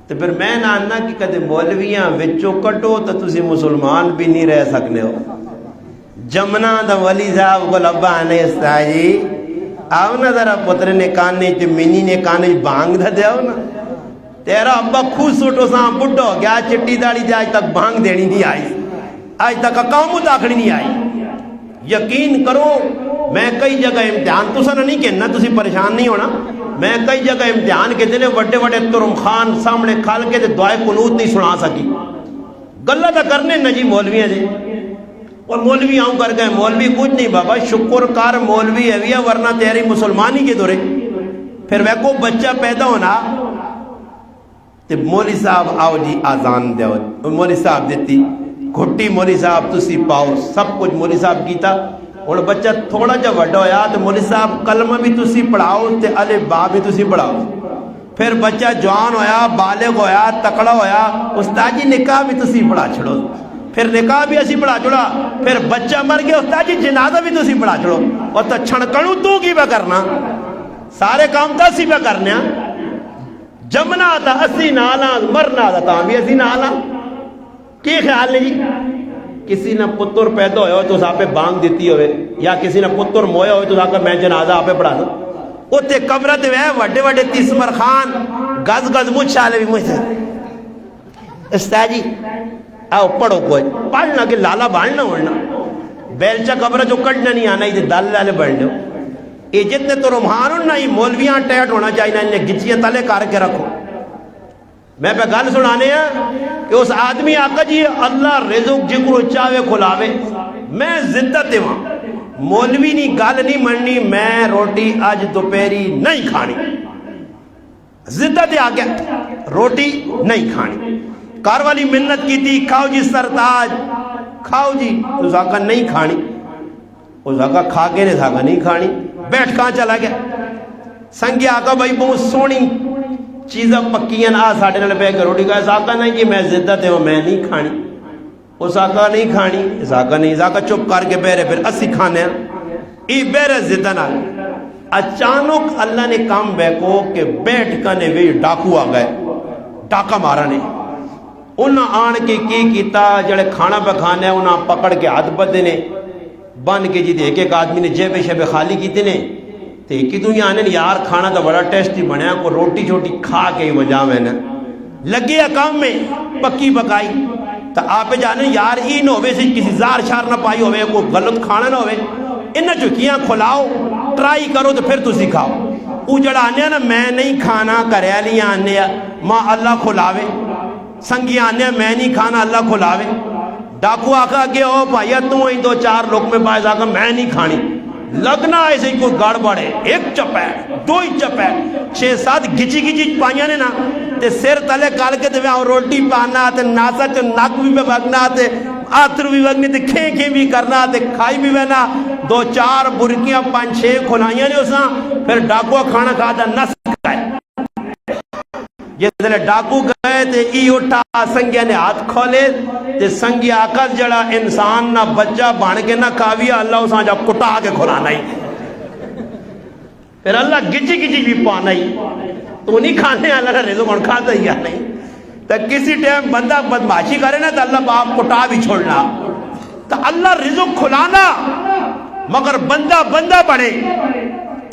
تو پھر میں نہ آنا کہ کدے مولویاں وچوں کٹو تو تسی مسلمان بھی نہیں رہ سکنے ہو۔ جمنا دا ولی صاحب کو لبا آنے استاد جی آؤ نا ذرا پتر نے کانے تے منی نے کانے بانگ دھا دے آؤ نا، تیرا ابا خوش سوٹو ساں بڑھو گیا چٹی داڑی دے آج تک بانگ دینی نہیں آئی، آج تک اقامت داخلی نہیں آئی۔ یقین کرو میں کئی جگہ امتحان تو سر نہیں کہنا تسی پریشان نہیں ہونا، میں کئی جگہ امتحان کے دنے وڈے وڈے ترم خان سامنے کھال کے دعائے قنوت نہیں سنا سکی، گلہ تا کرنے نجی مولویاں دے، اور مولوی آؤں کر گئے، مولوی کچھ نہیں بابا شکر کار مولوی ہے ورنہ تیری مسلمانی کے دورے۔ پھر وہ کو بچہ پیدا ہونا تے مولوی صاحب آؤ جی آزان دیو، مولوی صاحب دیتی گھٹی، مولوی صاحب تسی پاؤ سب کچھ مولوی صاحب کیتا، اور بچہ تھوڑا جا وڈا ہویا تو مولوی صاحب کلمہ بھی تسی پڑھاؤ تے الف با بھی تسی پڑھاؤ۔ پھر بچہ جوان ہویا بالغ ہویا تکڑا ہویا، استاد جی نکاح بھی تسی پڑھا چھڑو، پھر نکاح بھی اسی پڑھا چھڑا، پھر بچہ مر گیا استاد جی جنازہ بھی تسی پڑھا چھڑو، اور تو چھڑکنو تو کی بہ کرنا، سارے کام تا اسی بہ کرنے، جمنا تا اسی نالا مرنا تا بھی اسی نالا۔ کی خیال نہیں جی؟ کسی نے پتر پیدا ہوئے تو آپ بانگ دیتی ہوئے، یا کسی نے پتر مویا ہوئے تو آپ میں جنازہ آپ پڑھا دوں، اتنے قبرت ہوئے وڈے وڈے تیسمر خان گز گز مجھ آلے بھی مجھ سے استاد جی آؤ پڑھو کوئی پڑھنا کہ لالا باننا ہونا بیلچہ قبر جو کٹنا نہیں آنا یہ دال لالے بڑھنے ہو، یہ جتنے تو رمحان ہونا یہ مولویاں ٹیٹ ہونا چاہیے، انہیں گچیاں تلے کار کے رکھو۔ میں پہ گل سنانے ہیں کہ اس آدمی آقا جی اللہ رزق جکر چاہے کھلاوے، میں زدت ہوں مولوی نی گل نہیں مننی، میں روٹی آج دوپہری نہیں کھانی، زدت آ گیا روٹی نہیں کھانی، کار والی منت کی تھی کھاؤ جی سرتاج کھاؤ جی، اس آقا نہیں کھانی، اس آقا کھا کے نہیں تھا نہیں کھانی، بیٹھ کہاں چلا گیا، سنگی آقا بھائی بہت سونی چیزیں پکیاں آ ساڑھے نال پہ روٹی کا، اس آقا نہیں جی میں زدت ہوں میں نہیں کھانی، اس آقا نہیں کھانی، اس آقا نہیں، اس آقا چپ کر کے بیرے پھر اسی کھانے ہیں ای بیرے زدن آگے۔ اچانک اللہ نے کام بے کو کہ بیٹھ کنے بھی ڈاکو آ گئے، ڈاکہ مارا نے، انہاں آن کے کی کیتا جڑے کھانا پہ کھانے انہاں پکڑ کے ہاتھ بدے نے بن کے جی دے ایک آدمی نے جیب شیب خالی کیتے نے، تو ایک ہی دنیا آنے یار کھانا تو بڑا ٹیسٹی بنیا، کو روٹی چھوٹی کھا کے ہی وجہ میں نے لگے کام میں پکی پکائی، تو آپ جانے یار ای نہ ہوئے سے کسی زار شار نہ پائی ہوئے، کوئی غلط کھانا نہ ہوئے، انہیں چکیاں کھلاؤ ٹرائی کرو تو پھر تو سکھاؤ، اجڑ آنے نا میں نہیں کھانا کریالیاں آنے ماں اللہ کھلاوے، سنگی آنے میں نہیں کھانا اللہ کھلاوے، ڈاکو آکھا کہ او بھائیا تو ہی دو چار لوگ میں پائے آکھا میں نہیں کھانی، لگنا ایسے ہی کوئی گاڑ بڑے، ایک چپے دو ہی چپے 6-7 گھچی گھچی پائیاں نے نا، تے سر تلے کال کے دے روٹی پانا تے ناسا چو ناک بھی میں بھگنا تے آتر بھی وقت تے کھیں بھی کرنا تے کھائی بھی وینا 2-4 برکیاں 5-6 کھلائیاں نے اساں پھر ڈاکوہ کھانا کھا دا نس گئے جس لئے ڈاکو گئے تے ای اٹھا سنگیا نے ہاتھ کھولے تے سنگیا آقا جڑا انسان نہ بچہ بان کے نہ کھاویا اللہ اساں جا کٹا کے کھلانا ہی پھر اللہ گجی بھی پانا ہی تو نہیں کھانے اللہ کا رزق کون کھاتا ہی نہیں تو کسی ٹائم بندہ بدماشی کرے نا تو اللہ باپ کٹا بھی چھوڑنا تو اللہ رزق کھلانا مگر بندہ پڑے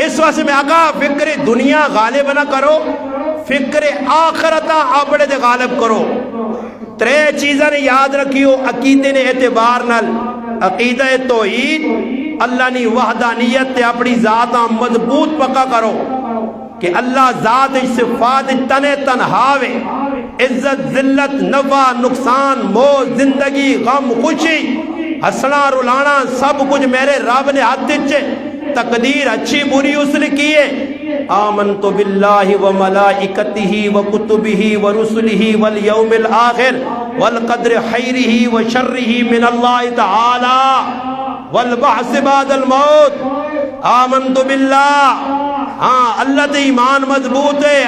اس واسطے میں آقا فکر دنیا غالب نہ کرو فکر آخرتہ اپنے دے غالب کرو 3 چیزیں نے یاد رکھیو عقیدے نے اعتبار نال عقیدہ توحید اللہ نے وحدانیت تے اپنی ذاتاں مضبوط پکا کرو کہ اللہ ذات صفات تنے تنہاوے عزت ذلت نفع نقصان موت زندگی غم خوشی ہسنا رلانا سب کچھ میرے رب نے ہاتھ چے تقدیر اچھی بری اس نے کیے آمنت باللہ و ملائکتہ و کتبہ و رسلہ والیوم الآخر والقدر خیرہ و شرہ من اللہ تعالی والبعث بعد الموت آمنت باللہ ہاں اللہ تے ایمان مضبوط ہے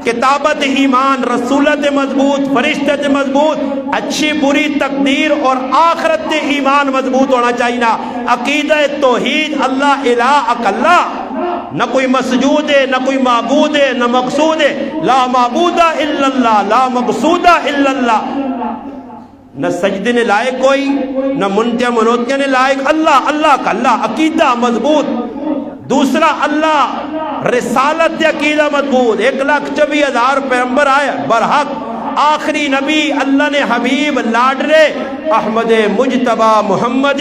کتابت ایمان رسولت مضبوط فرشتت مضبوط اچھی بری تقدیر اور آخرت تے ایمان مضبوط ہونا چاہیے نا عقیدہ توحید اللہ الہ اکلا نہ کوئی مسجود ہے نہ کوئی معبود ہے نہ مقصود ہے لا معبود الا اللہ لا مقصود الا اللہ نہ سجدے نے لائق کوئی نہ منتیا منوتیا نے لائق اللہ کا اللہ عقیدہ مضبوط دوسرا اللہ رسالت عقیدہ مضبوط 1,24,000 پیغمبر آئے برحق آخری نبی اللہ نے حبیب لاڈرے احمد مجتبہ محمد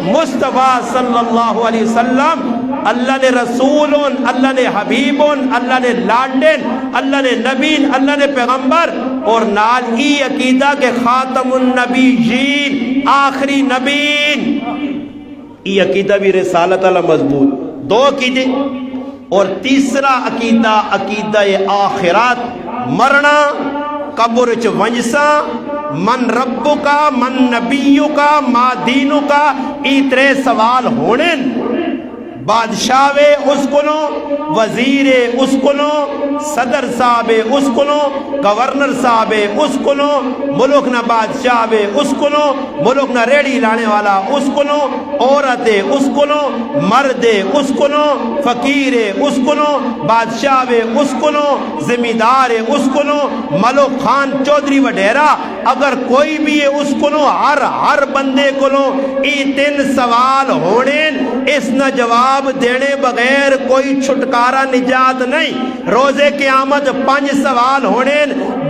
مصطفیٰ صلی اللہ علیہ وسلم اللہ نے رسولون اللہ نے حبیبون اللہ نے لاڈن اللہ نے نبین اللہ نے پیغمبر اور نال ای عقیدہ کے خاتم النبیین آخری نبین ای عقیدہ بھی رسالت اللہ مضبوط 2 عقیدے اور تیسرا عقیدہ عقیدہ آخرات مرنا قبر چ ونجسا من ربو کا من نبیو کا ما دینو کا اترے سوال ہونے بادشاہ اس کنو وزیر اس کنو صدر صاحب اس کنو گورنر صاحب اس کنو ملک نہ بادشاہ اس کنو ملک نہ ریڑی لانے والا اس کنو عورت اس کنو مرد اس کنو فقیر اس کنو بادشاہ اس کنو زمیندار اس کنو ملک خان چودھری وڈیرا اگر کوئی بھی ہے اس کنو ہر بندے کنو ای 3 سوال ہونے اس نہ جواب دینے بغیر کوئی چھٹکارا نجات نہیں روزے قیامت 5 سوال ہونے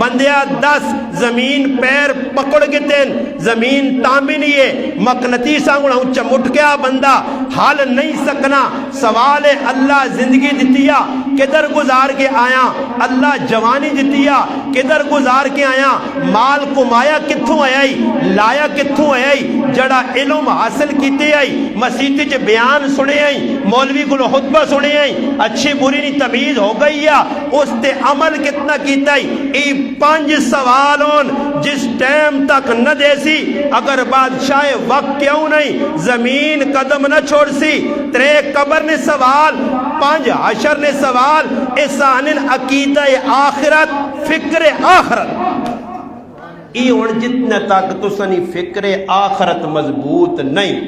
بندیا 10 زمین پیر پکڑ کے تین زمین تامی نہیں ہے مقنطی سانگوڑا اچھا مٹ گیا بندہ حال نہیں سکنا سوال اللہ زندگی دیتیا کدھر گزار کے آیا اللہ جوانی دیتیا کدھر گزار کے آیا مال کمایا کتھوں آئی لایا کتھوں آئی جڑا علم حاصل کیتے آئی مسیحی چے بیان سنے آئی مولوی کو خطبہ سنے آئی اچھی بری نہیں تمیز ہو گئی یا اس تے عمل کتنا کیتا ہی ای 5 سوالوں جس ٹائم تک نہ دیسی اگر بادشاہ وقت کیوں نہیں زمین قدم نہ چھوڑ سی 3 قبر نے سوال 5 حشر نے سوال احسان عقیدہ آخرت فکر آخرت ای ہن جتنے تک تسنی فکر آخرت مضبوط نہیں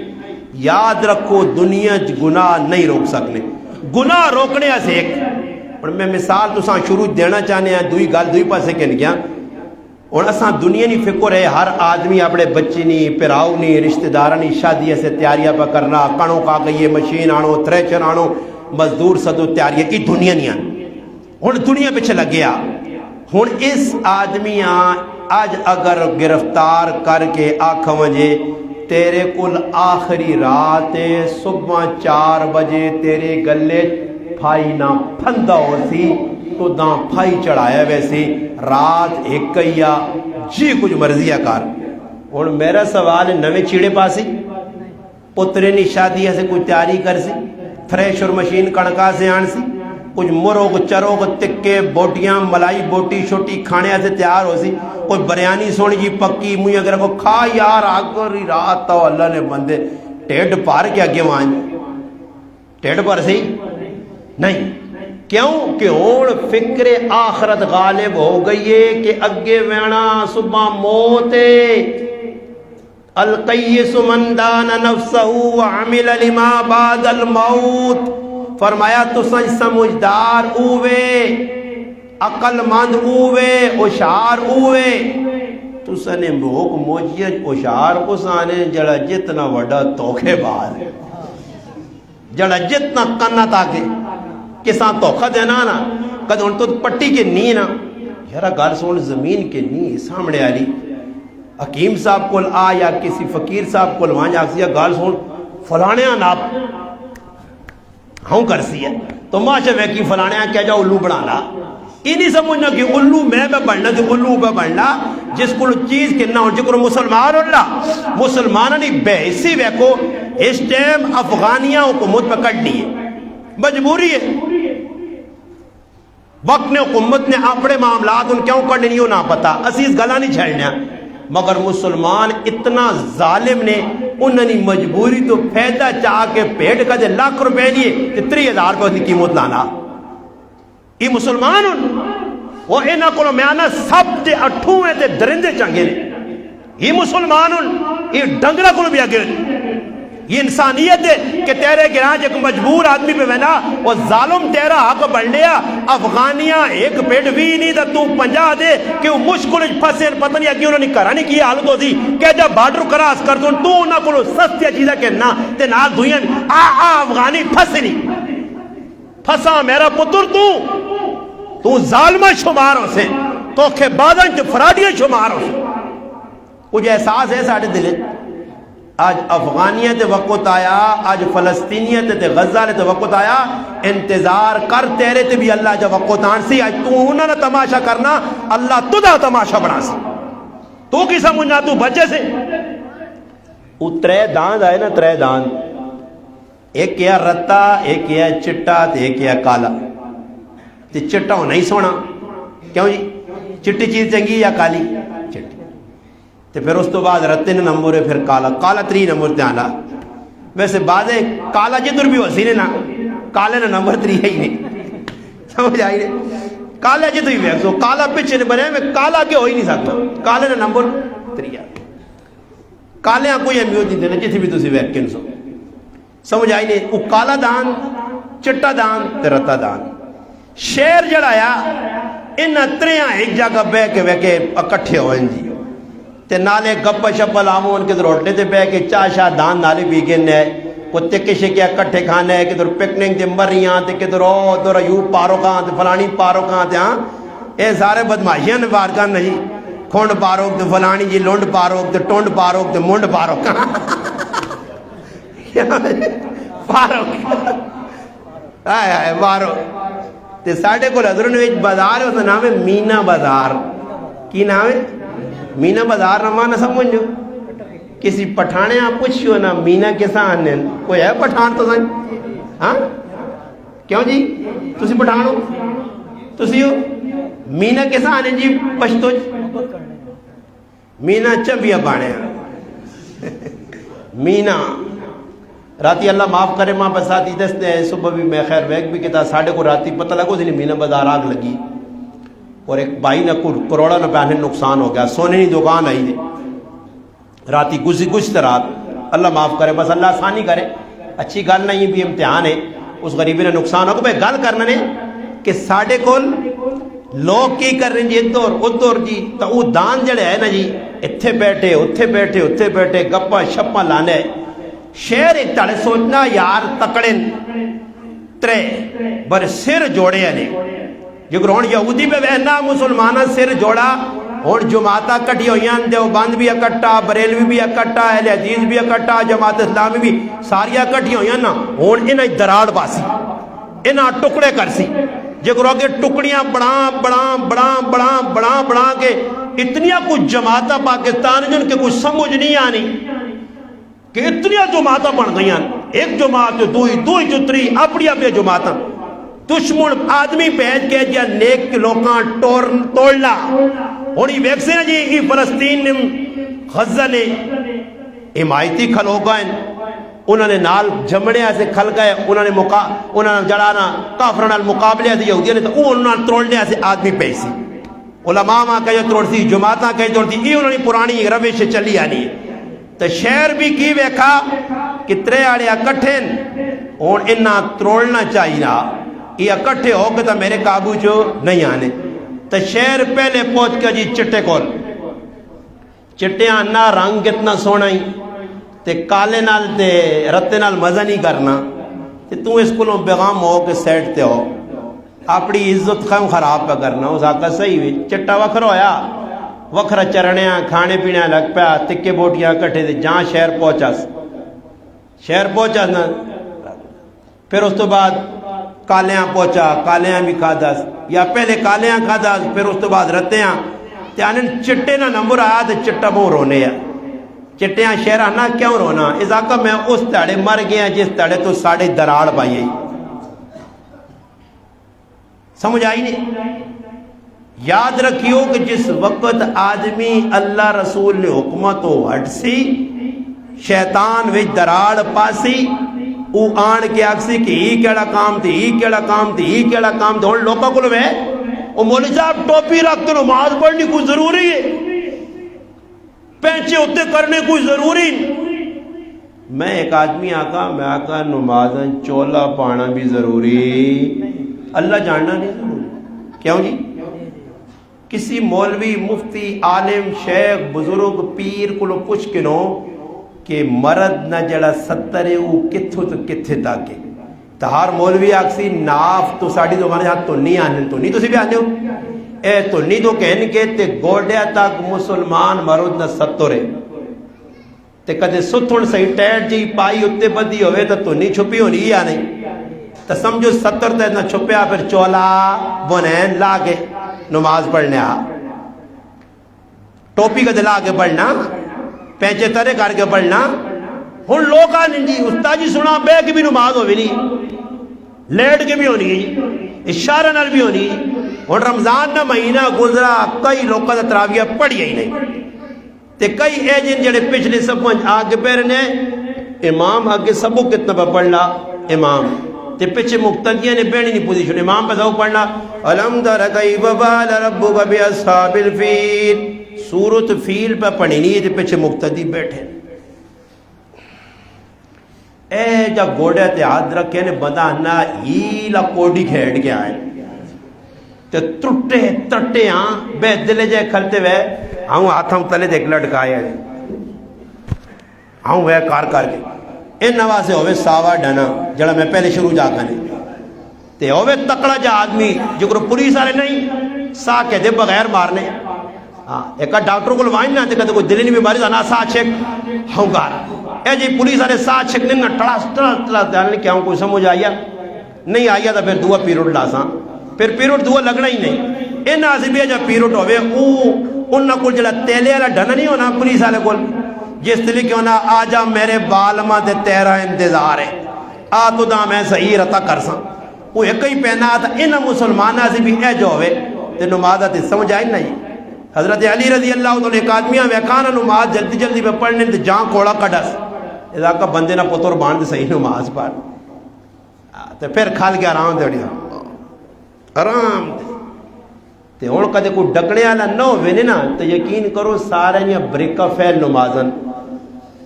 یاد رکھو دنیا گناہ نہیں روک سکنے گناہ روکنے سے ایک اور میں مثال تو ساں شروع دینا چاہنے ہیں دوئی گال دوئی پاسے کہنے گیا اور اساں دنیا نہیں فکر ہے ہر آدمی اپنے بچے نہیں پیراؤ نہیں رشتہ دارہ نہیں شادی سے تیاریاں پہ کرنا کڑوں کا گئی مشین آنو تریچر آنو مزدور صدو تیاریاں کی دنیا نہیں آنی ہون دنیا پہ چلا گیا ہون اس آدمی آج اگر گرفتار کر کے آنکھ وجے تیرے کل آخری رات صبح 4 بجے تیرے گلے پھائی نہ پھندہ ہو سی تو داں پھائی چڑھایا ویسی رات ایک یا جی کچھ مرضیہ کار اور میرا سوال نوے چیڑے پاسی پترے نی شادی سے کوئی تیاری کر سی تھریشر مشین کڑکا سے آن سی کچھ مرغ چروغ تکے بوٹیاں ملائی بوٹی شوٹی کھانے سے تیار ہو سی کوئی بریانی سونی جی پکی مجھے اگر کو کھا یار آگری رات تو اللہ نے بندے ٹیڈ پار کے اگے وہاں ٹیڈ پر سی نہیں کیوں کہ اور فکر آخرت غالب ہو گئی ہے کہ اگے وینا صبح موت القیس من دان نفسہ وعمل لما بعد الموت فرمایا تو سنج سمجھدار اوے عقل مند اوے اشار اوے تو سنے موک موجیت اشار کو سانے جڑا جتنا وڈا توکھے بار جڑا جتنا کنہ تاکے کسان توکھا دینا نا کد ان تو پٹی کے نی نا یارا گال سون زمین کے نی سامنے آلی حکیم صاحب کول آ یا کسی فقیر صاحب کول وہاں جاکسی یا گال سون فلانے ناپ ہوں کرسی ہے تو ماشا ویکی فلانے کیا جا الو بڑھانا یہ نہیں سمجھنا کہ الو میں بڑھنا تو الو پہ بڑھنا جس کو چیز کننا ہو جکر مسلمان اللہ مسلمانہ نہیں بحثی ویکو اس ٹیم افغانیہ حکومت پہ کٹ لیے مجبوری ہے وقت نے حکومت نے اپنے معاملات ان کیوں کرنے نہیں ہو نہ پتا اسیس گلا نہیں چھڑنا مگر مسلمان اتنا ظالم نے انہوں نے مجبوری تو فیدہ چاہ کے پیٹ کا دے لاکھ روپے لیے 30,000 روپے کی قیمت لانا یہ مسلمان وہ انہاں کو میں آنا سب تے اٹھویں تے درندے چنگے نے یہ مسلمان یہ ڈنگرہ کو بھی آگے یہ انسانیت ہے کہ تیرے گراں ایک مجبور آدمی پہ وینا وہ ظالم تیرا حق بڑھ لیا افغانیاں ایک پیٹ بھی نہیں دا تو 50 دے کہ وہ مشکل پھسے پتہ نہیں کہ انہوں نے کرانی کی حالت ہو دی کہ جب بارڈر کراس کر دوں تو نہ کو سستی چیزیں کہ نہ تے نال دھوئیں افغانی پھسے نہیں پھسا میرا پتر تو ظالمہ شمار ہو سے تو کہ بادن جو فرادیاں شمار ہو سے کچھ احساس ہے ساڑھے دلے آج افغانیت وقت آیا آج فلسطینیت تے غزہ تے وقت آیا انتظار کر تیرے تے بھی اللہ جب وقت آن سی آج تو انہوں نے تماشا کرنا اللہ تدہ تماشا بنا سی تو کی سمجھنا تو بچے سے وہ ترے داند آئے نا ترے داند ایک کیا رتا ایک کیا چٹا تے ایک کیا کالا تے چٹا ہو نہیں سونا کیوں جی چٹی چیز چنگی یا کالی چٹی تے پھر اس تو بعد رتے نے نمبر ہے پھر کالا کالا 3 نمبر تے آنا ویسے بعضے کالا جدر بھی ہو سی نے نا کالے نے نمبر 3 ہے ہی نہیں سمجھ آئی نہیں کالا جدر بھی ویکسو کالا پچھے نے بنے میں کالا کے ہو ہی نہیں سکتا کالے نے نمبر 3 ہے کالے ہاں کوئی امیوت نہیں دینا جتھی بھی تسی ویکن سو سمجھ آئی نہیں وہ کالا دان چٹا دان تے رتا دان شیر جڑایا ان تریاں ایک جگہ بے کے ویکے اکٹھے ہوئیں جی تے نالے گپ شپ لامو ان کے در ہوٹلے تے بے کے چاشا دان نالے بھی گنے کو تکے شکیا کٹھے کھانے کہ در پکنک تے مریاں تے کہ در او در ایوب پاروکاں تے فلانی پاروکاں تے ہاں اے سارے بدماشیاں نے بارکاں نہیں کھونڈ پاروک تے فلانی جی لونڈ پاروک تے ٹونڈ پاروک تے مونڈ پاروک پاروک آئے آئے پاروک تے ساڑھے کو حضرون ویچ بازار ہے اس نام ہے مینا بازار کی نام ہے مینا بازار نہ نہ سمجھو کسی پٹھانے آپ پوچھو نا مینا کیسا آنے کوئی ہے پٹھان تو سنگ ہاں کیوں جی تسی پٹھان ہو تسی ہو مینا کیسا آنے جی پشتو مینا چبیا بانے مینا راتی اللہ معاف کرے ماں بساتی دستے ہیں صبح بھی میں خیر ویک بھی کہتا ساڑھے کو راتی پتہ لگو سی مینا بازار آگ لگی اور ایک بھائی نے کروڑا نہ پہنے نقصان ہو گیا سونے نہیں دکان آئی دے راتی گزشت رات اللہ معاف کرے بس اللہ آسانی کرے اچھی گل نہیں بھی امتحان ہے اس غریبی نے نقصان ہو گیا گل کرنا نے کہ ساڑھے کول لوگ کی کر رہے ہیں جی ادھر جی تو وہ دان جڑے ہے نا جی اتھے بیٹھے گپا شپا لانے شہر ایک تڑے سوچنا یار تکڑے ترے بر سر جوڑے ہیں جو ہوں یہودی پہ بہنا مسلمانہ سر جوڑا ہوں جماعتہ کٹی ہوئی ہیں دیوبند بھی اکٹھا بریلوی بھی اکٹھا اہل حدیث بھی اکٹھا جماعت اسلامی بھی ساریا کٹی ہوئی ہیں نا ہوں انہیں دراڑ باسی انہیں ٹکڑے کرسی جو کہ ٹکڑیاں بڑا کے اتنیا کچھ جماعتہ پاکستان جن کے کچھ سمجھ نہیں آنی کہ اتنیا جماعتہ بن گئی ہیں ایک جماعت جو دوئی جو تری اپنی اپنی جماعتہ دشمن آدمی بھیج کے جا نیک لوکاں توڑنا ہونی ویکسے نا جی یہ فلسطین نے غزہ نے حمایتی کھلو گئے انہوں نے نال جمڑے سے کھل گئے انہوں نے جڑانا کافروں نال مقابلے سے یہودیاں نے تو انہوں نے توڑنے سے آدمی پیسی علماء ماں کہے توڑتی جماعتاں کہے توڑتی یہ انہوں نے پرانی روش چلی آنی ہے تو شہر بھی کی ویکھا کترے آڑے اکٹھیں اور انہاں توڑنا چاہیے یہ اکٹھے ہو کے تو میرے قابو چو نہیں آنے تو شہر پہلے پہنچ کے جی چٹے کول چٹیاں نہ رنگ کتنا سونا ہی تے کالے نال تے رتے نال مزہ نہیں کرنا تے تو اس کو بیغام ہو کے سیٹ تے ہو اپنی عزت خیم خراب پہ کرنا اس آقا صحیح ہوئی چٹا وکھر ہویا وکھرا چرنیاں کھانے پینے لگ پیا تکے بوٹیاں کٹھے تھے جہاں شہر پہنچا نا پھر اس تو بعد کالیاں پہنچا کالیاں بھی کھادا یا پہلے کالیاں کھادا پھر اس تو بعد رتیاں تیانن چٹے نہ نمبر آیا تو چٹا بہو رونے یا چٹیاں شہرہ نہ کیوں رونا اس آقا میں اس تڑے مر گیا جس تڑے تو ساڑھے دراڑ پائی سمجھ آئی نہیں یاد رکھیو کہ جس وقت آدمی اللہ رسول نے حکمت و ہٹ سی شیطان وچ دراڑ پاسی او آن کے آکسی کہ ہی کیڑا کام تھی ہی کیڑا کام تھی ہی کیڑا کام تھی ان لوگوں کو لوگ ہے وہ مولوی صاحب ٹوپی رکھ تو نماز پڑھنی کوئی ضروری ہے پینچے ہوتے کرنے کوئی ضروری میں ایک آدمی آقا میں آقا نمازاں چولا پانا بھی ضروری اللہ جاننا نہیں ضروری کیوں جی کسی مولوی مفتی عالم شیخ بزرگ پیر کو پوچھ کے نو کہ مرد نہ جڑا ستر ہے وہ کتھو تو کتھے تاکے تو ہر مولوی آکسی ناف تو ساڑھی تو مانے ہاتھ تو نہیں آنے تو نہیں تو سی بھی آنے ہو اے تو نہیں تو کہنے کے تے گوڑیا تک مسلمان مرد نہ ستر ہے تے کدے ستھن صحیح ٹیٹ جی پائی اتے بدی ہوئے تو نہیں چھپی ہونی ہی آنے تو سمجھو ستر تے نہ چھپیا پھر چولا بنین لا کے نماز پڑھنے آ ٹوپی کا دلا کے پڑھنا پینچے ترے کر کے پڑھنا ہن لوگ آنے جی استاد جی سنا بے کی بھی نماز ہوئی نہیں لیٹ کے بھی ہونی اشارہ نال بھی ہونی ہن رمضان نہ مہینہ گزرا کئی لوگ کا تراویہ پڑھی ہی نہیں تے کئی اے جن جڑے پچھلے سب آگے پیرنے امام آگے سبو کتنا پہ پڑھنا امام تے پیچھے مقتدیاں نے بیٹھی نہیں پوزیشن امام پہ سب پڑھنا الم تر کیف فعل ربک باصحاب الفیل سورۃ فیل پہ پڑھی نہیں تے پیچھے مقتدی بیٹھے اے جب گوڑے تے ہاتھ رکھے نے بندہ نہ ہیلا کوڈی کھیڑ کے آئے تے ٹوٹے تٹے ہاں بے دلے جائے کھلتے ہوئے ہاں ہاتھوں تلے دیکھ لٹکایا ہاں وہ کار کر کے ان نواسے ہوئے ساوا ڈنا جڑا میں پہلے شروع جا کرنے تے ہوئے تکڑا جا آدمی جو کرو پولیس آرے نہیں سا کے دے بغیر مارنے ایک ڈاکٹر کو لوائن نہ تے کہتے کوئی دلی نہیں بیماری تھا سا چھک ہوں گار اے جی پولیس آرے سا چھک نہیں ٹڑا دالنے کیا ہوں کوئی سمجھ آیا نہیں آیا تھا پھر دعا پیروٹ لاساں پھر پیروٹ دعا لگنا ہی نہیں ان آسی بھی جب پیروٹ ہوئے انہاں کو جلا تیلے والا ڈھنا نہیں ہونا پولیس والے کو جس طرح کہ ہونا آجا میرے بالما دے تیرا انتظار ہے آ تو دا میں صحیح رتا کرساں وہ ایک ہی پہنا تھا ان مسلمانہ سے بھی اے جو ہوئے تے نمازہ تے سمجھ آئی نہیں حضرت علی رضی اللہ عنہ ایک آدمیاں ویکانا نماز جلدی جلدی پہ پڑھنے تے جان کوڑا کڑس اذا کا بندے نہ پتر باندھ صحیح نماز پڑھ تے پھر کھال کے آرام دے آرام دے تے ہون کدے کوئی ڈکڑے والا نہ ہوئے نا تو یقین کرو سارے نے بریکا فیل نمازن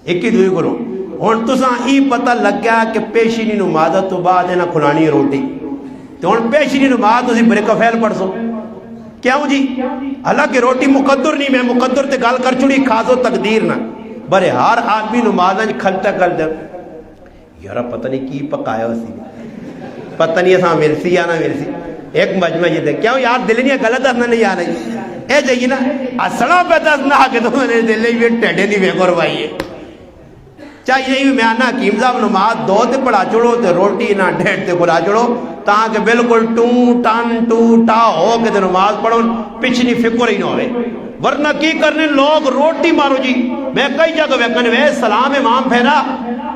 ایک ہی دوئی کرو ہون تو ساں ای پتہ لگ گیا کہ پیشینی نمازت تو بعد ہے نا کھلانی روٹی تو ہون پیشینی نماز تو سی بریکا فیل پڑھ سو کیوں جی حالانکہ روٹی مقدر نہیں میں مقدر تے گال کر چڑی کھازو تقدیر نہ برے ہر آدمی نمازن کھلتا کر دے یارا پتہ نہیں کی پکایا اسی پتہ نہیں ایسا ملسی یا نہ ملسی ایک مجمع یہ دے کیوں یار دل نہیں غلط ہے نہیں آ رہی اے جائیے نا اسڑا پیدا نہ کہ تو نے دل ہی ٹیڈے نہیں بے کروائی ہے چاہیے میں آنا حکیم صاحب نماز دو تے پڑھا چڑو تے روٹی نہ ڈھیٹ تے پڑھا چڑو تاکہ بالکل ٹوں ٹان ٹو ٹا ہو کے تے نماز پڑھو پچھلی فکر ہی نہ ہوئے ورنہ کی کرنے لوگ روٹی مارو جی. میں کئی جگہ ویکن وے سلام امام پھیرا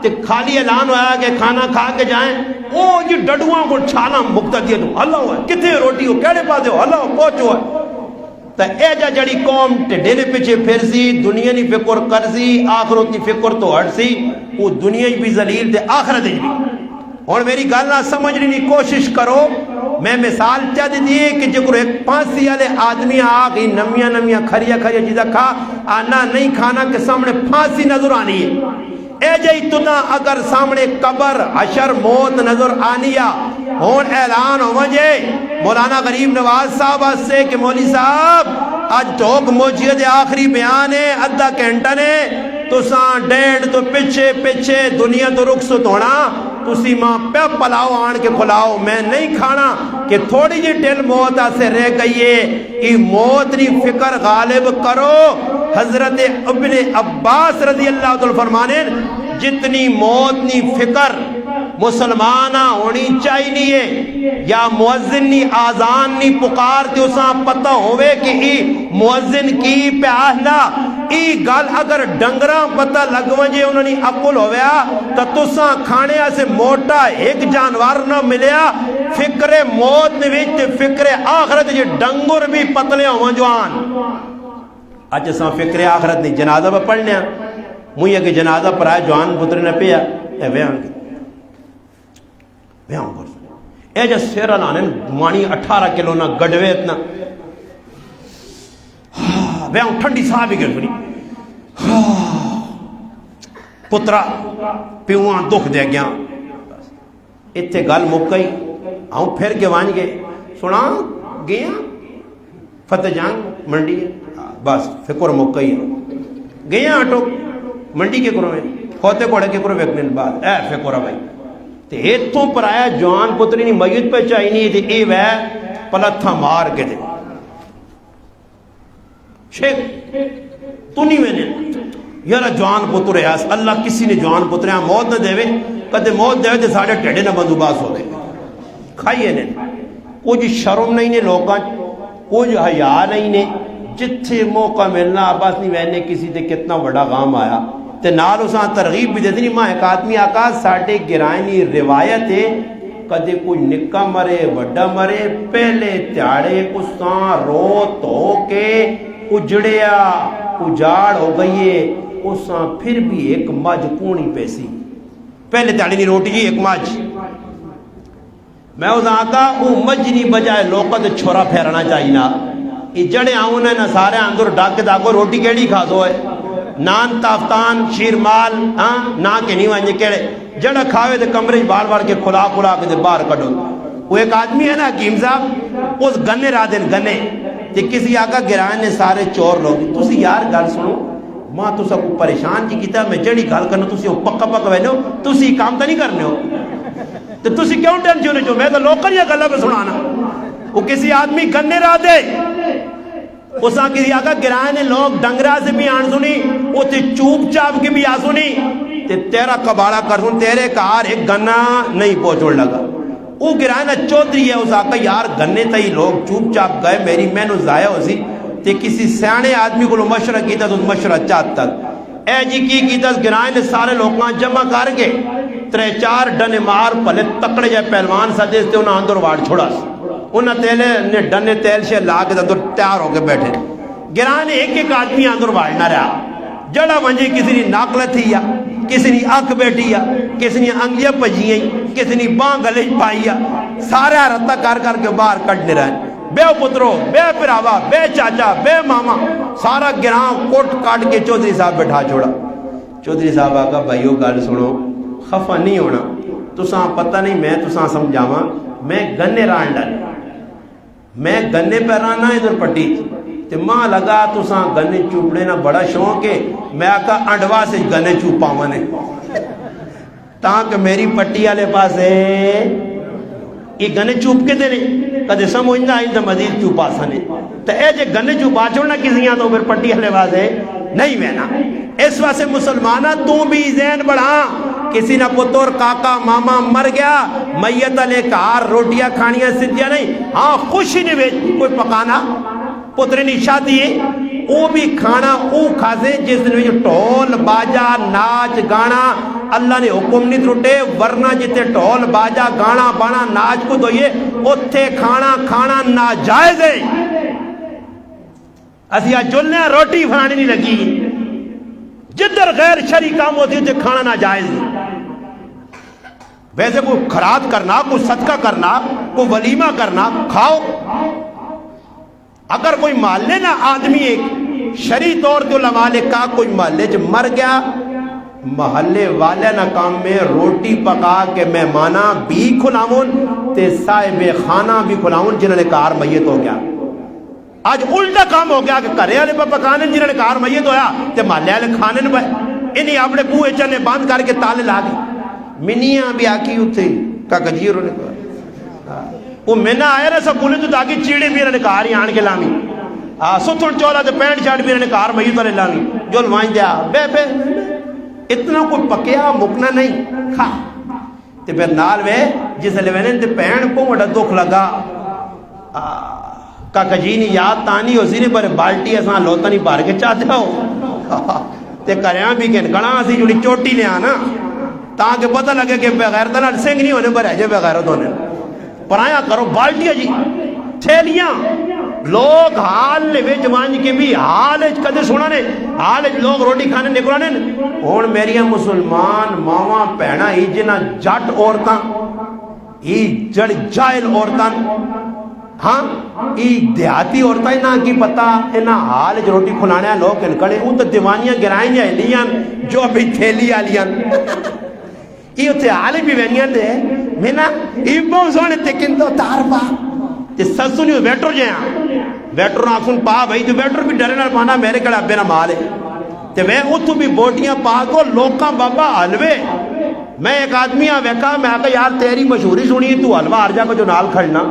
تے خالی اعلان ہوا کہ کھانا کھا کے جائیں, او جی ڈڈواں کو چھالا مقتدی تو اللہ ہوا کتنے روٹی ہو کیڑے پاسے ہو اللہ پہنچو ہے. تا اے جا جڑی قوم ٹھڈے نے پیچھے پھر سی, دنیا نی فکر کر سی, آخرت نی فکر تو ہٹ سی, وہ دنیا بھی ذلیل تے آخرت بھی. اور میری گل نہ سمجھنے کی کوشش کرو. میں مثال چاہ دی کہ جو ایک پھانسی والے آدمی آ گئی نمیاں نمیاں کھریا کھریا چیزاں کھا آنا نہیں کھانا کے سامنے پھانسی نظر آنی ہے. اے جائی تنا اگر سامنے قبر حشر موت نظر آنیا ہون اعلان ہو مجھے مولانا غریب نواز صاحب سے کہ مولی صاحب آج ٹوک موجید آخری بیان ہے ادھا گھنٹہ نے تو سان ڈیڑھ تو پچھے پچھے دنیا تو رخصت ہونا تسی ماں پہ پلاؤ آن کے کھلاؤ میں نہیں کھانا کہ تھوڑی جی ڈل موت آسے رہ گئی ہے. ای موت نی فکر غالب کرو. حضرت ابن عباس رضی اللہ تعالی فرمانے جتنی موت نی فکر مسلمانہ ہونی چاہیے یا مؤذن نی آزان نی پکار تے اساں پتہ ہوئے کہ ای مؤذن کی پہ آہلا ای گل اگر ڈنگراں پتہ لگویں انہوں نے عقل ہویا تا تساں کھانے سے موٹا ایک جانور نہ ملیا. فکر موت نویچ فکر آخرت جی ڈنگر بھی پتلے ہوں جوان. اچھا اساں فکر آخرت نہیں جنازہ پہ پڑھنے مجھے کہ جنازہ پر آئے جوان پتر نے پیا اے ویان کی ویان کر اے جا سیرہ لانے مانی 18 کلو نہ گڑوے اتنا ویان ٹھنڈی صاحب ہی گر سنی پترہ پیوان دکھ دے گیا اتھے گل مکئی آؤں پھر کے وانج گئے سنا گیا فتح جان منڈی بس فکر مکئی گیا آٹو منڈی کے کرو میں ہوتے کوڑے کے کرو ویکنے بعد اے فکر بھائی تے ایتھوں پر آیا جوان پتری نی میت پہ چاہی نہیں تے اے وے پلتھا مار کے دے شیخ تو نہیں میں نے یارا جوان پتر ہے اللہ کسی نے جوان پتر ہے موت نہ دے کدے موت دے تے ساڑھے ٹھیڑے نہ بندوباس ہو گئے کھائیے نے کچھ شرم نہیں نے لوکاں کچھ حیا نہیں نے جتھے موقع ملنا آباس نہیں وینے کسی تے کتنا بڑا غام آیا تے نال اساں ترغیب بھی دیتے نہیں ماں ایک آدمی آقا ساڑھے گرائنی روایت ہے کدے کوئی نکا مرے وڈا مرے پہلے تیاڑے اساں رو تو کے اجڑیا اجاڑ ہو گئیے اساں پھر بھی ایک مجھ کونی پیسی پہلے تیاڑی نہیں روٹی جی ایک مجھ میں اس آقا وہ مجھ نہیں بجائے لوکا تے چھوڑا پھیرنا چاہیے نا جڑے آؤں نے نہ سارے اندر ڈاک کے داکو روٹی کیڑی کھا دو ہے نان تافتان شیر مال نا کے نہیں وانجے کیڑے جڑا کھاوے دے کمرے بار بار کے کھلا کھلا کے دے باہر کڑو. وہ ایک آدمی ہے نا حکیم صاحب اس گنے را دن گنے تے کسی آقا گرائن نے سارے چور لوگ تسی یار گل سنو ماں تو سب کو پریشان کی کیتا میں جڑی گل کرنا تسی پکا پکا وینے ہو تسی کام تا نہیں کرنے ہو تو تسی کیوں ٹینشن جو میں تو لوکل یا گلا پہ سنانا. وہ کسی آدمی گنے را دے اساں کسی آقا گرائن نے لوگ ڈنگرا سے بھی آن سنی وہ تے چوپ چاپ کی بھی آ سنی تے تیرا کباڑا کر سن تیرے کار ایک گنا نہیں پہنچوڑ لگا. وہ گرائنہ چودری ہے اس آقا یار گنے تائی لوگ چوپ چاپ گئے میری محنت ضائع ہو سی تے کسی سیانے آدمی کو مشورہ کیتا تو مشورہ چاہتا اے جی کی کیتا گرائن نے سارے لوگاں جمع کر کے 3-4 ڈنے مار پلے تکڑے جائے پہلوان سدیس تے انہاں اندر واڑ چھوڑا سی انہاں تیلے نے ڈنے تیل سے لا کے اندر تیار ہو کے بیٹھے گرائن ایک ایک آدمی اندر واڑنا رہا جڑا ونجی کسی نے ناقلت ہی یا کسی نے آنکھ بیٹھی یا کسی نے انگلیاں پجیاں کسی نے باں گلے پائیا سارا رتا کر کے باہر کٹنے رہے بے پترو بے پراوا بے چاچا بے ماما سارا گران کوٹ کاٹ کے چودھری صاحب بیٹھا چھوڑا. چودھری صاحب آقا بھائیو گل سنو خفا نہیں ہونا تساں پتہ نہیں میں تساں سمجھاواں میں گنے ران ڈال میں گنے پہ رانا ادھر پٹی تے ماں لگا تساں گنے چوپڑے نا بڑا شوق ہے میں آقا انڈوا سے گنے چوپا منے تاکہ میری پٹی والے پاس ہے یہ گنے چوپ کے دینے کدے سمجھنا آئیں تو مزید چوپا سنے تو اے جے گنے چوپا چھوڑنا کسی یہاں تو پھر پٹی والے پاس ہے نہیں وینا. اس واسے مسلمانہ تو بھی ذہن بڑھا کسی نہ پتر کاکا ماما مر گیا میت لے کار روٹیاں کھانیاں سدھیاں نہیں ہاں خوشی نہیں بیچ کوئی پکانا پتر نہیں شادی ہے وہ بھی کھانا وہ کھاسے جس دن ٹول باجا ناچ گانا اللہ نے حکم نہیں ترٹے، ورنہ جتے ٹول باجا گانا بانا ناچ کو دوئیے اتھے کھانا ناجائز ہے۔ اسی آج جلنے روٹی بنانی نہیں لگی، جدر غیر شرعی کام ہوتی ہے کھانا ناجائز ہے۔ ویسے کوئی خیرات کرنا، کوئی صدقہ کرنا، کوئی ولیمہ کرنا کھاؤ۔ اگر کوئی محلے نہ آدمی ایک شرعی طور تے علماء نے کہا کوئی محلے چ مر گیا، محلے والے نہ کام میں روٹی پکا کے مہمانہ بھی کھلاون تے صاحب خانہ بھی کھلاون جنہوں نے کار میت ہو گیا۔ آج الٹا کام ہو گیا کہ کرے والے پہ پکانے جنہوں نے کار میت ہویا تے محلے والے کھانے نے انہیں اپنے بوئے چنے بند کر کے تالے لا دی۔ منیاں بھی آکی اتھے کاکا جی انہوں نے کہا وہ منہ آیا نا سب بولے تو تاکہ چیڑے بھی انہوں نے کار ہی آن کے لامی، ستھڑ چولا تے پینٹ شارٹ بھی انہوں نے کار میت والے لامی جو لوائیں دیا بے اتنا کوئی پکیا مکنا نہیں کھا تے پھر نال وے جس لئے وینے تے پین کو مڈا دکھ لگا کاکا جی نہیں یاد تانی ہو سینے پر بالٹی ایسا لوتا نہیں بار کے چاہتے ہو تے کریاں بھی کہن کڑاں سی جوڑی چوٹی لے آنا تاکہ پتہ لگے کہ بغیر تنہ سنگ نہیں ہونے پر ہے جو بغیرت ہونے پرایا کرو بالٹیاں جی تھیلیاں لوگ حال نے ویچ مانج کے بھی حال کدے سونا نے حال لوگ روٹی کھانے نکلانے اور میریاں مسلمان ماما پہنا ہی جنا جٹ عورتاں ہی جڑ جائل عورتاں ہاں ای دیہاتی عورتیں نہ کی پتا انہا حال روٹی کھلانے لوگ انکڑے ان تو دیوانیاں گرائیں یا لیاں جو ابھی تھیلی آلیاں ای اتھے حال بھی وینیاں دے میں نا ایمبوں سونے تکن دو تار با تے سسو نہیں ویٹر جائیں ویٹر آنکھن پا بھائی تو ویٹر بھی ڈرے نہ پانا میرے کڑا بینا مالے تے وہ اتھو بھی بوٹیاں پا کو لوکاں بابا حلوے میں ایک آدمی آویکا میں آکا یار تیری مشہوری سنی تو حلوہ آرجا کو جو نال کھڑنا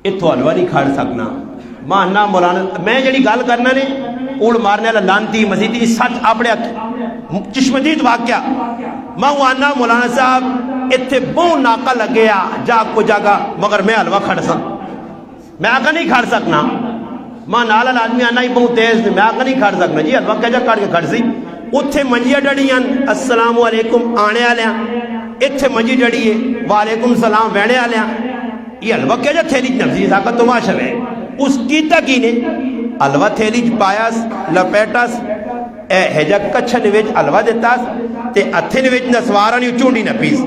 اتھو حلوہ نہیں کھڑ سکنا مانا مولانا میں جڑی گال کرنا نے اوڑ مارنے والا لانتی مسیحی سچ اپنے چشمدید واقعہ ماں وانا مولانا صاحب اتھے بہت ناکا لگیا جاگ کو جاگا مگر میں حلوہ کھڑ سکتا میں آقا نہیں کھڑ سکنا ماں نالا آدمی آنا ہی بہت تیز میں آقا نہیں کھڑ سکنا جی حلوہ کہہ جا کھڑ کے کھڑ سی اتھے منجیہ ڈڑیاں السلام علیکم آنے آلیاں اتھے منجی ڈڑیے وعلیکم السلام ویڑے آلیاں یہ حلوہ کیا جا تھیلی نفسی ساکا تماشا ہے اس کیتا کی نے حلوہ تھیلی پایاس لپیٹاس ہجا کچھا نویج حلوہ دیتاس تے اتھے نویج نسوارا نیو چونڈی نپیس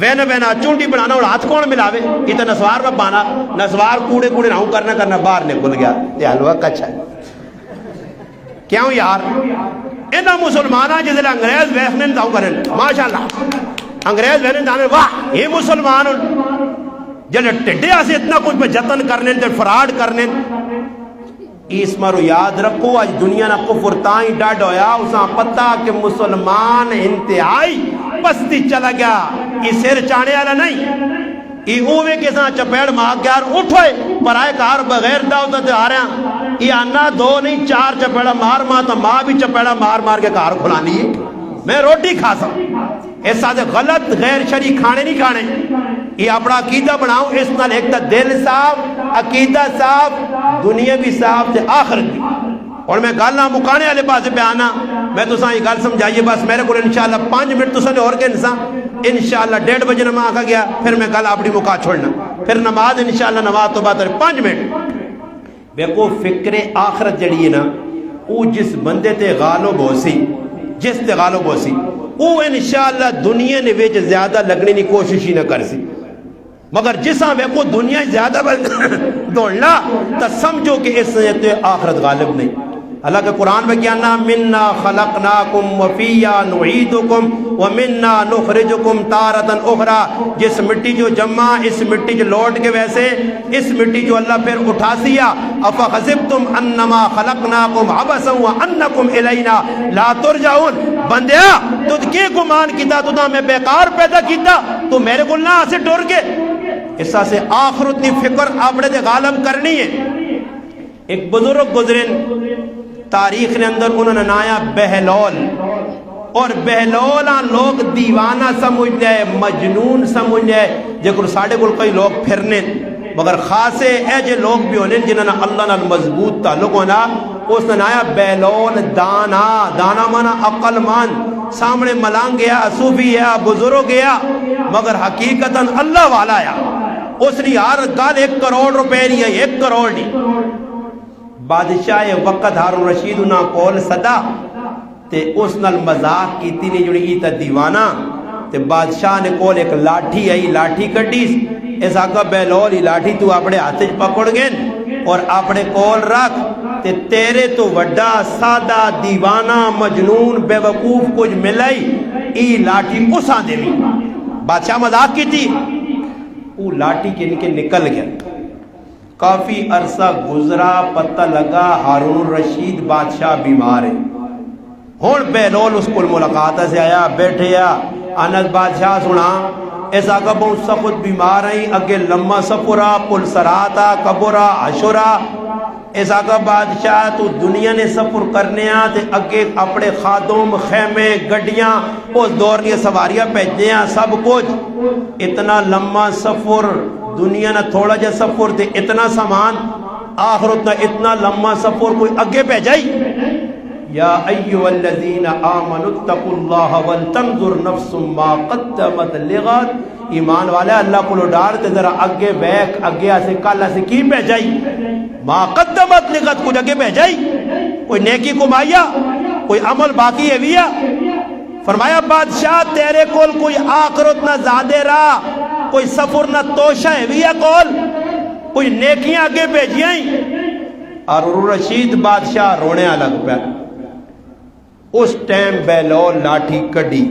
وینا وینا چونڈی بنانا اور ہاتھ کون ملاوے یہ تو نسوار میں بانا نسوار کوڑے کوڑے نہوں کرنا باہر نکل گیا یہ حلوہ کچھا کیوں یار انہا مسلمانہ جس لئے انگریز ویخنے داؤں کریں ماشاءاللہ انگریز ویخنے داؤں واہ یہ مسلمان جلے ٹڈے آسے اتنا کچھ پہ جتن کرنے تے فراڈ کرنے اس مرو یاد رکھو آج دنیا نا کفر تائیں ڈاڈ ہویا اساں پتہ کہ مسلمان انتہائی پستی چلا گیا یہ سیر چانے والا نہیں یہ اوے کے ساتھ چپیڑ ماکیار اٹھوئے پرائے کار بغیر داؤتا تے آ رہے ہیں یہ آنا دو نہیں چار چپیڑا مار ماتا ماں بھی چپیڑا مار مار کے کار کھلانی ہے میں روٹی کھا سکتا ایسا دے غلط غیر شرعی کھانے نہیں کھانے یہ اپنا عقیدہ بناؤ اس نال ایک تا دل صاف عقیدہ صاف دنیا بھی صاف تے آخرت بھی اور میں گالنا مکانے والے پاسے پہ آنا میں تو ساں یہ گال سمجھائیے بس میرے کو انشاءاللہ 5 منٹ تو سنے اور کے انسان انشاءاللہ 1:30 بجے نماز آکھا گیا پھر میں گال اپنی مکا چھوڑنا پھر نماز انشاءاللہ نماز تو بات 5 منٹ بے کو فکر آخرت جڑی ہے نا وہ جس بندے تے غالب ہو سی جس تے غالب ہو سی وہ انشاءاللہ دنیا نے ویچ زیادہ لگنے کی کوشش ہی نہ کر سی مگر جساں بے کو دنیا زیادہ دوڑنا تا سمجھو کہ اس سے آخرت غالب نہیں اللہ کے قرآن میں کیا نا مننا خلقناکم وفیہ نعیدکم ومننا نخرجکم تارتا اخرى جس مٹی جو جمع اس مٹی جو لوٹ کے ویسے اس مٹی جو اللہ پھر اٹھا سیا افخذبتم انما خلقناکم عبسا وانکم الینا لا ترجعون بندیا تجھ کے گمان کیتا تو میں بیکار پیدا کیتا تو میرے کو نہ سے ڈور کے اس سے آخرت نی فکر اپنے دے غالب کرنی ہے ایک بزرگ گزرین تاریخ نے اندر انہوں نے نایا بہلول اور بہلولا لوگ دیوانہ سمجھ جائے مجنون سمجھ جائے جے کو ساڑھے کل کئی لوگ پھرنے مگر خاصے اے جے لوگ بھی ہونے جنہاں نا اللہ نال مضبوط تعلق ہونا اس نے آیا بیلول دانا دانا مانا عقل مان سامنے ملانگ گیا صوفی ہے بزرگ گیا مگر حقیقتاً اللہ والا ہے اس نے ہر گل 1 کروڑ روپے نہیں ہے 1 کروڑ نہیں بادشاہ وقت ہارون رشید انہاں کول صدا تے اس نال مذاق کیتی نہیں جڑی ایتا دیوانہ تے بادشاہ نے کول ایک لاٹھی آئی لاٹھی کٹیس اس آقا بیلول ہی لاٹھی تو اپنے ہاتھ پکڑ گئن اور اپنے کول رکھ تے تیرے تو وڈا سادہ دیوانہ مجنون بے وقوف کچھ ملائی ای لاٹھی اس آن دے بھی بادشاہ مذاق کی تھی وہ لاٹھی کے نکل گیا کافی عرصہ گزرا پتہ لگا ہارون رشید بادشاہ بیمار ہے ہون بیلول اس کو ملاقات سے آیا بیٹھے انس بادشاہ سنا اس آقا بہت سخت بیمار ہیں اگے لمحہ سفرہ پل سراتا کبرہ عشرہ اس آقا بادشاہ تو دنیا نے سفر کرنے تے اگے اپنے خادم خیمے گڈیاں اس دور کی سواریاں پہنچنے سب کچھ اتنا لمحہ سفر دنیا نہ تھوڑا جا سفر تے اتنا سامان آخرت نہ اتنا لمحہ سفر کوئی اگے پہ جائی یا ایوہ الذین آمنوا اتقوا اللہ ولتنظر نفس ما قدمت لغد ایمان والے اللہ کو ڈارتے ذرا اگے بیک اگے سے کل سے کی پہ جائی ما قدمت لغد کچھ اگے پہ جائی کوئی نیکی کمائیا کوئی عمل باقی ہے ویا فرمایا بادشاہ تیرے کول کوئی آخرت نہ زادے راہ کوئی سفر نہ توشہ ہے ویا کول کوئی نیکیاں اگے بھیجیاں ہارون رشید بادشاہ رونے الگ پہ اس ٹائم بیلول لاٹھی کڑی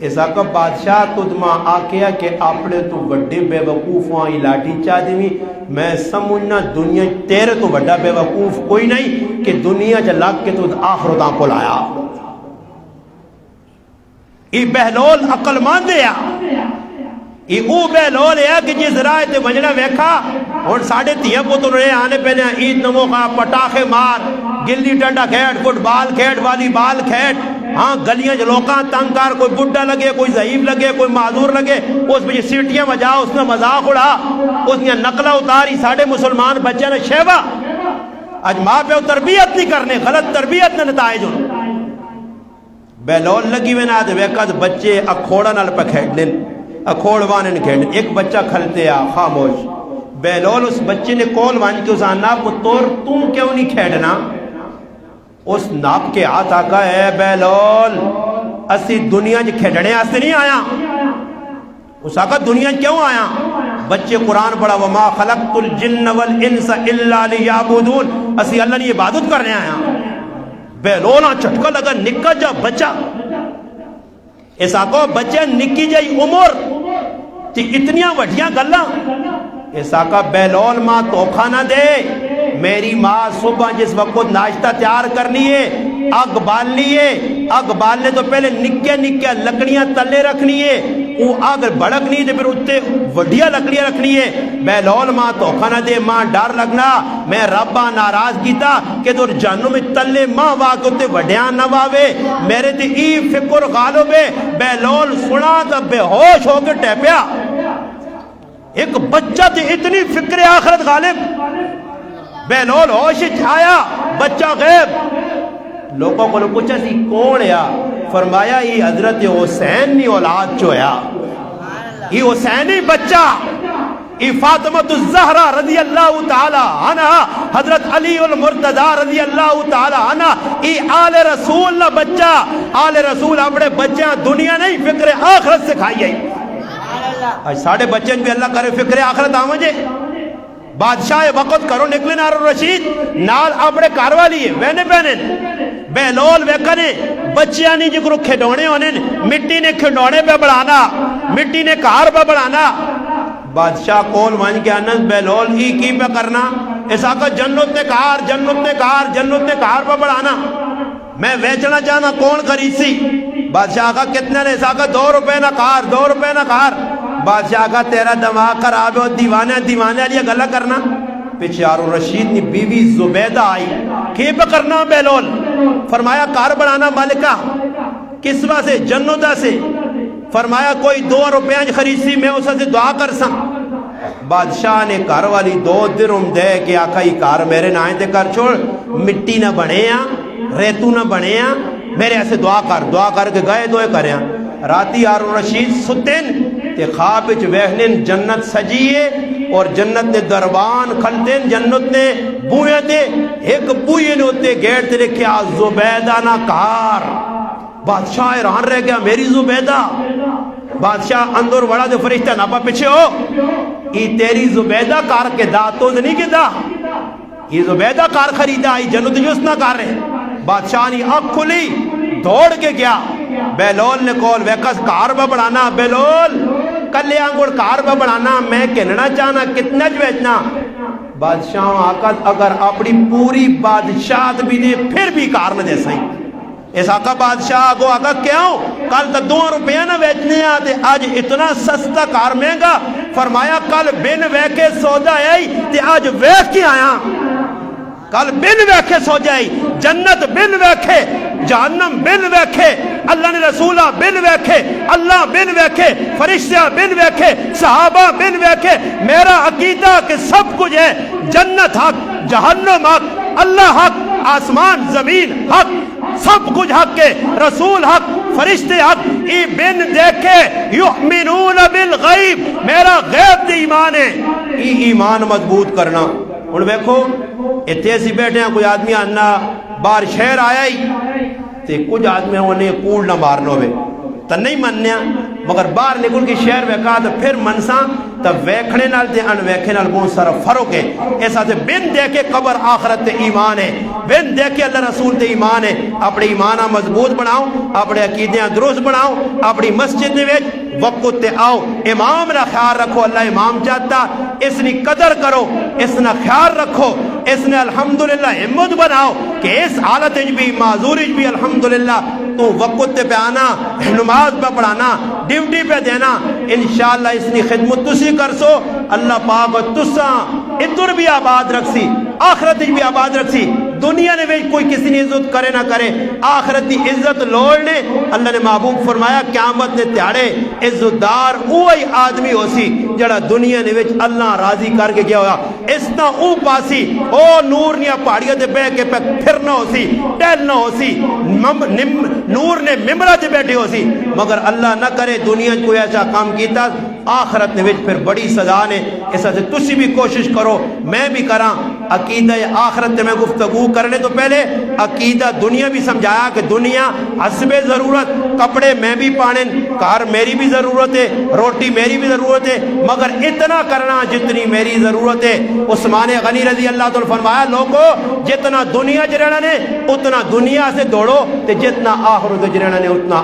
اس آقا بادشاہ تدمہ آکیا کہ اپنے تو بڑے بے وقوف وہاں لاٹھی چاہ دیوی میں سمجھنا دنیا تیرے تو بڑا بے وقوف کوئی نہیں کہ دنیا جلاک کے تو آخرتاں کو لایا ای بیلول عقل مان دیا ای او بیلول ہے کہ جس رائے تے وجنہ ویکھا اور ساڑھے تیہ پتر رہے آنے پہنے عید نمو خواہ پٹاخے مار گلی ڈنڈا کھیٹ فٹ بال کھیٹ والی بال کھیٹ ہاں گلیاں جلوکاں تنکار کوئی بڈھا لگے کوئی ضعیف لگے کوئی معذور لگے اس میں سیٹیاں بجا اس نے مذاق اڑا اس نے نقلہ اتاری ساڑھے مسلمان بچے نے شیبہ آج ماں پہ تربیت نہیں کرنے غلط تربیت نے نتائج ہوں بیلول لگی میں نہ دے ویکت بچے اکھوڑا نال پہ کھیٹ لیں اکھوڑوانے نے کھیٹ ایک بچہ کھلتے خاموش بیلول اس بچے نے کول وان کے اس آنا پتور تم کیوں نہیں کھیڑنا اس ناپ کے ہاتھ آقا ہے بیلول اسی دنیا جی کھیڑنے آستے نہیں آیا اس آقا دنیا کیوں آیا بچے قرآن پڑھا وما خلقت الجن والانس الا لیعبدون اسی اللہ نے عبادت کرنے آیا بیلولا چٹکا لگا نکا جا بچہ اس آقا بچے نکی جائی عمر تی اتنیاں وڈیاں گلہ اس آقا بیلول ماں توکھا نہ دے میری ماں صبح جس وقت ناشتہ تیار کرنی ہے اگ بالنی ہے اگ بالنے تو پہلے نکے نکے لکڑیاں تلے رکھنی ہے وہ اگ بڑک نہیں دے پھر اتے وڈیا لکڑیاں رکھنی ہے بیلول ماں توکھا نہ دے ماں ڈر لگنا میں ربا ناراض کیتا کہ تو جانوں میں تلے ماں واقع اتے وڈیاں نہ واوے میرے تے ای فکر غالب ہے بیلول سنا تا بے ہوش ہو کے ٹیپیا ایک بچہ تھی اتنی فکر آخرت غالب بیلول ہوش آیا بچہ غیب لوگوں کو پوچھا سی کون ہے فرمایا یہ حضرت حسین نی اولاد جو ہے یہ حسینی بچہ یہ فاطمۃ الزہرا رضی اللہ تعالی عنہ حضرت علی المرتضی رضی اللہ تعالی عنہ یہ آل رسول نہ بچہ آل رسول اپنے بچہ دنیا نہیں فکر آخرت سے کھائی ہے آج ساڑھے بچے بھی اللہ کرے فکر آخرت آمجھے بادشاہ وقت کرو نکلے ہارون رشید نال اپنے کاروالی ہے وینے پہنے بیلول ویکنے بچیاں نہیں جکرو کھڑونے ہونے مٹی نے کھڑونے پہ بڑھانا مٹی نے کار پہ بڑھانا بادشاہ کول مان کے انس بیلول کی پہ کرنا اس آقا جنت نے کار جنت نے کار جنت نے کار پہ بڑھانا میں ویچنا چاہنا کون خریسی بادشاہ آقا کتنے نے اس آقا 2 روپے نہ کار 2 روپے نہ کار بادشاہ آقا تیرا دماغ خراب ہے دیوانے دیوانے علیہ گلہ کرنا پیچھے ہارون رشید نے بیوی زبیدہ آئی کی پہ کرنا بیلول فرمایا کار بڑھانا مالکہ کس وجہ سے جنتا سے فرمایا کوئی 2 روپیاں خریدی میں اسے سے دعا کر سا بادشاہ نے گھر والی 2 درہم دے کے آقا ہی کار میرے نائیں تے کر چھوڑ، مٹی نہ بنے ریتو نہ بنے میرے ایسے دعا کر کے گئے دوئے کریں۔ راتی ہارون رشید ستن تے خواب وچ ویکھن جنت سجیے اور جنت نے دربان کھلتن، جنت نے بوئے دے ایک بوئے نے ہوتے گیٹ تے رکھیا زبیدہ نہ کار۔ بادشاہ حیران رہ گیا، میری زبیدہ؟ بادشاہ اندر وڑا دے فرشتہ ناپا پیچھے ہو، یہ تیری زبیدہ کار کے دا تو نہیں کے دا، یہ زبیدہ کار خریدا، یہ جنت جس نہ کار رہے۔ بادشاہ نے آنکھ کھلی، دوڑ کے گیا، بیلول نے کول ویکس کار با بڑھانا، بیلول کلے آنگوڑ کار با بڑھانا، میں کہنا چاہنا کتنا جویچنا۔ بادشاہ آقا اگر اپنی پوری بادشاہت بھی دے پھر بھی کار نہ دے سہی۔ اس آقا بادشاہ کو آقا کیوں؟ کل تک 2 روپیہ نہ بیچنے آتے، آج اتنا سستا کار مہنگا۔ فرمایا کل بن ویکے سودا ہے تے آج ویک کے آیا، کل بن ویکھے سو جائی، جنت بن ویکھے، جہنم بن ویکھے، اللہ نے رسولہ بن ویکھے، اللہ بن ویکھے، فرشتہ بن ویکھے، صحابہ بن ویکھے۔ میرا عقیدہ کہ سب کچھ ہے، جنت حق، جہنم حق، اللہ حق، آسمان زمین حق، سب کچھ حق ہے، رسول حق، فرشتے حق، ای بن دیکھے یؤمنون بالغیب، میرا غیب دی ایمان ہے، ای ایمان مضبوط کرنا۔ ان دیکھو اتنے سی بیٹھے ہیں، کوئی آدمی آنا باہر شہر آیا ہی تے کچھ آدمی انہیں کوڑ نہ مارنا ہوئے تو نہیں مننے، مگر باہر نکل کے شہر ویکھا تو پھر منساں تو ویکھنے نال تے ان ویکھنے نال بہت سارا فرق ہے۔ ایسا تے بن دے کے قبر آخرت تے ایمان ہے، بن دے کے اللہ رسول تے ایمان ہے۔ اپنے ایمانہ مضبوط بناؤ، اپنے عقیدیاں درست بناؤ، اپنی مسجد نے ویچ وقت تے آؤ، امام نہ خیال رکھو، اللہ امام چاہتا، اس نے قدر کرو، اس نے خیال رکھو، اس نے الحمدللہ ہمت بناؤ کہ اس حالت بھی معذور بھی الحمدللہ تو وقت پہ آنا، نماز پہ پڑھانا، ڈیوٹی پہ دینا، انشاءاللہ اس نے خدمت تسی کر سو، اللہ پاک تساں ادھر بھی آباد رکھ سی، آخرت بھی آباد رکھ سی۔ دنیا نے بھی کوئی کسی نے عزت کرے نہ کرے، آخرت کی عزت لوڑنے اللہ نے محبوب فرمایا قیامت نے تیاڑے عزت دار اوہی آدمی ہو سی جڑا دنیا نے وچ اللہ راضی کر کے گیا ہوا، اس نہ او پاسی او نور نیا پہاڑیاں تے بہ کے پھرنا ہو سی، ٹہلنا ہو سی، نور نے ممبرہ تے بیٹھے ہو سی، مگر اللہ نہ کرے دنیا کوئی ایسا کام کیتا، آخرت نے وچ پھر بڑی سزا نے۔ اس سے تسی بھی کوشش کرو، میں بھی کراں، عقیدہ آخرت تے میں گفتگو کرنے تو پہلے عقیدہ دنیا بھی سمجھایا کہ دنیا حسب ضرورت، کپڑے میں بھی پانے، کار میری بھی ضرورت ہے، روٹی میری بھی ضرورت ہے، مگر اتنا کرنا جتنی میری ضرورت ہے۔ عثمان غنی رضی اللہ تعالیٰ فرمایا لوگو جتنا دنیا چ رہنا نے اتنا دنیا سے دوڑو تے جتنا آخرت چ رہنا نے اتنا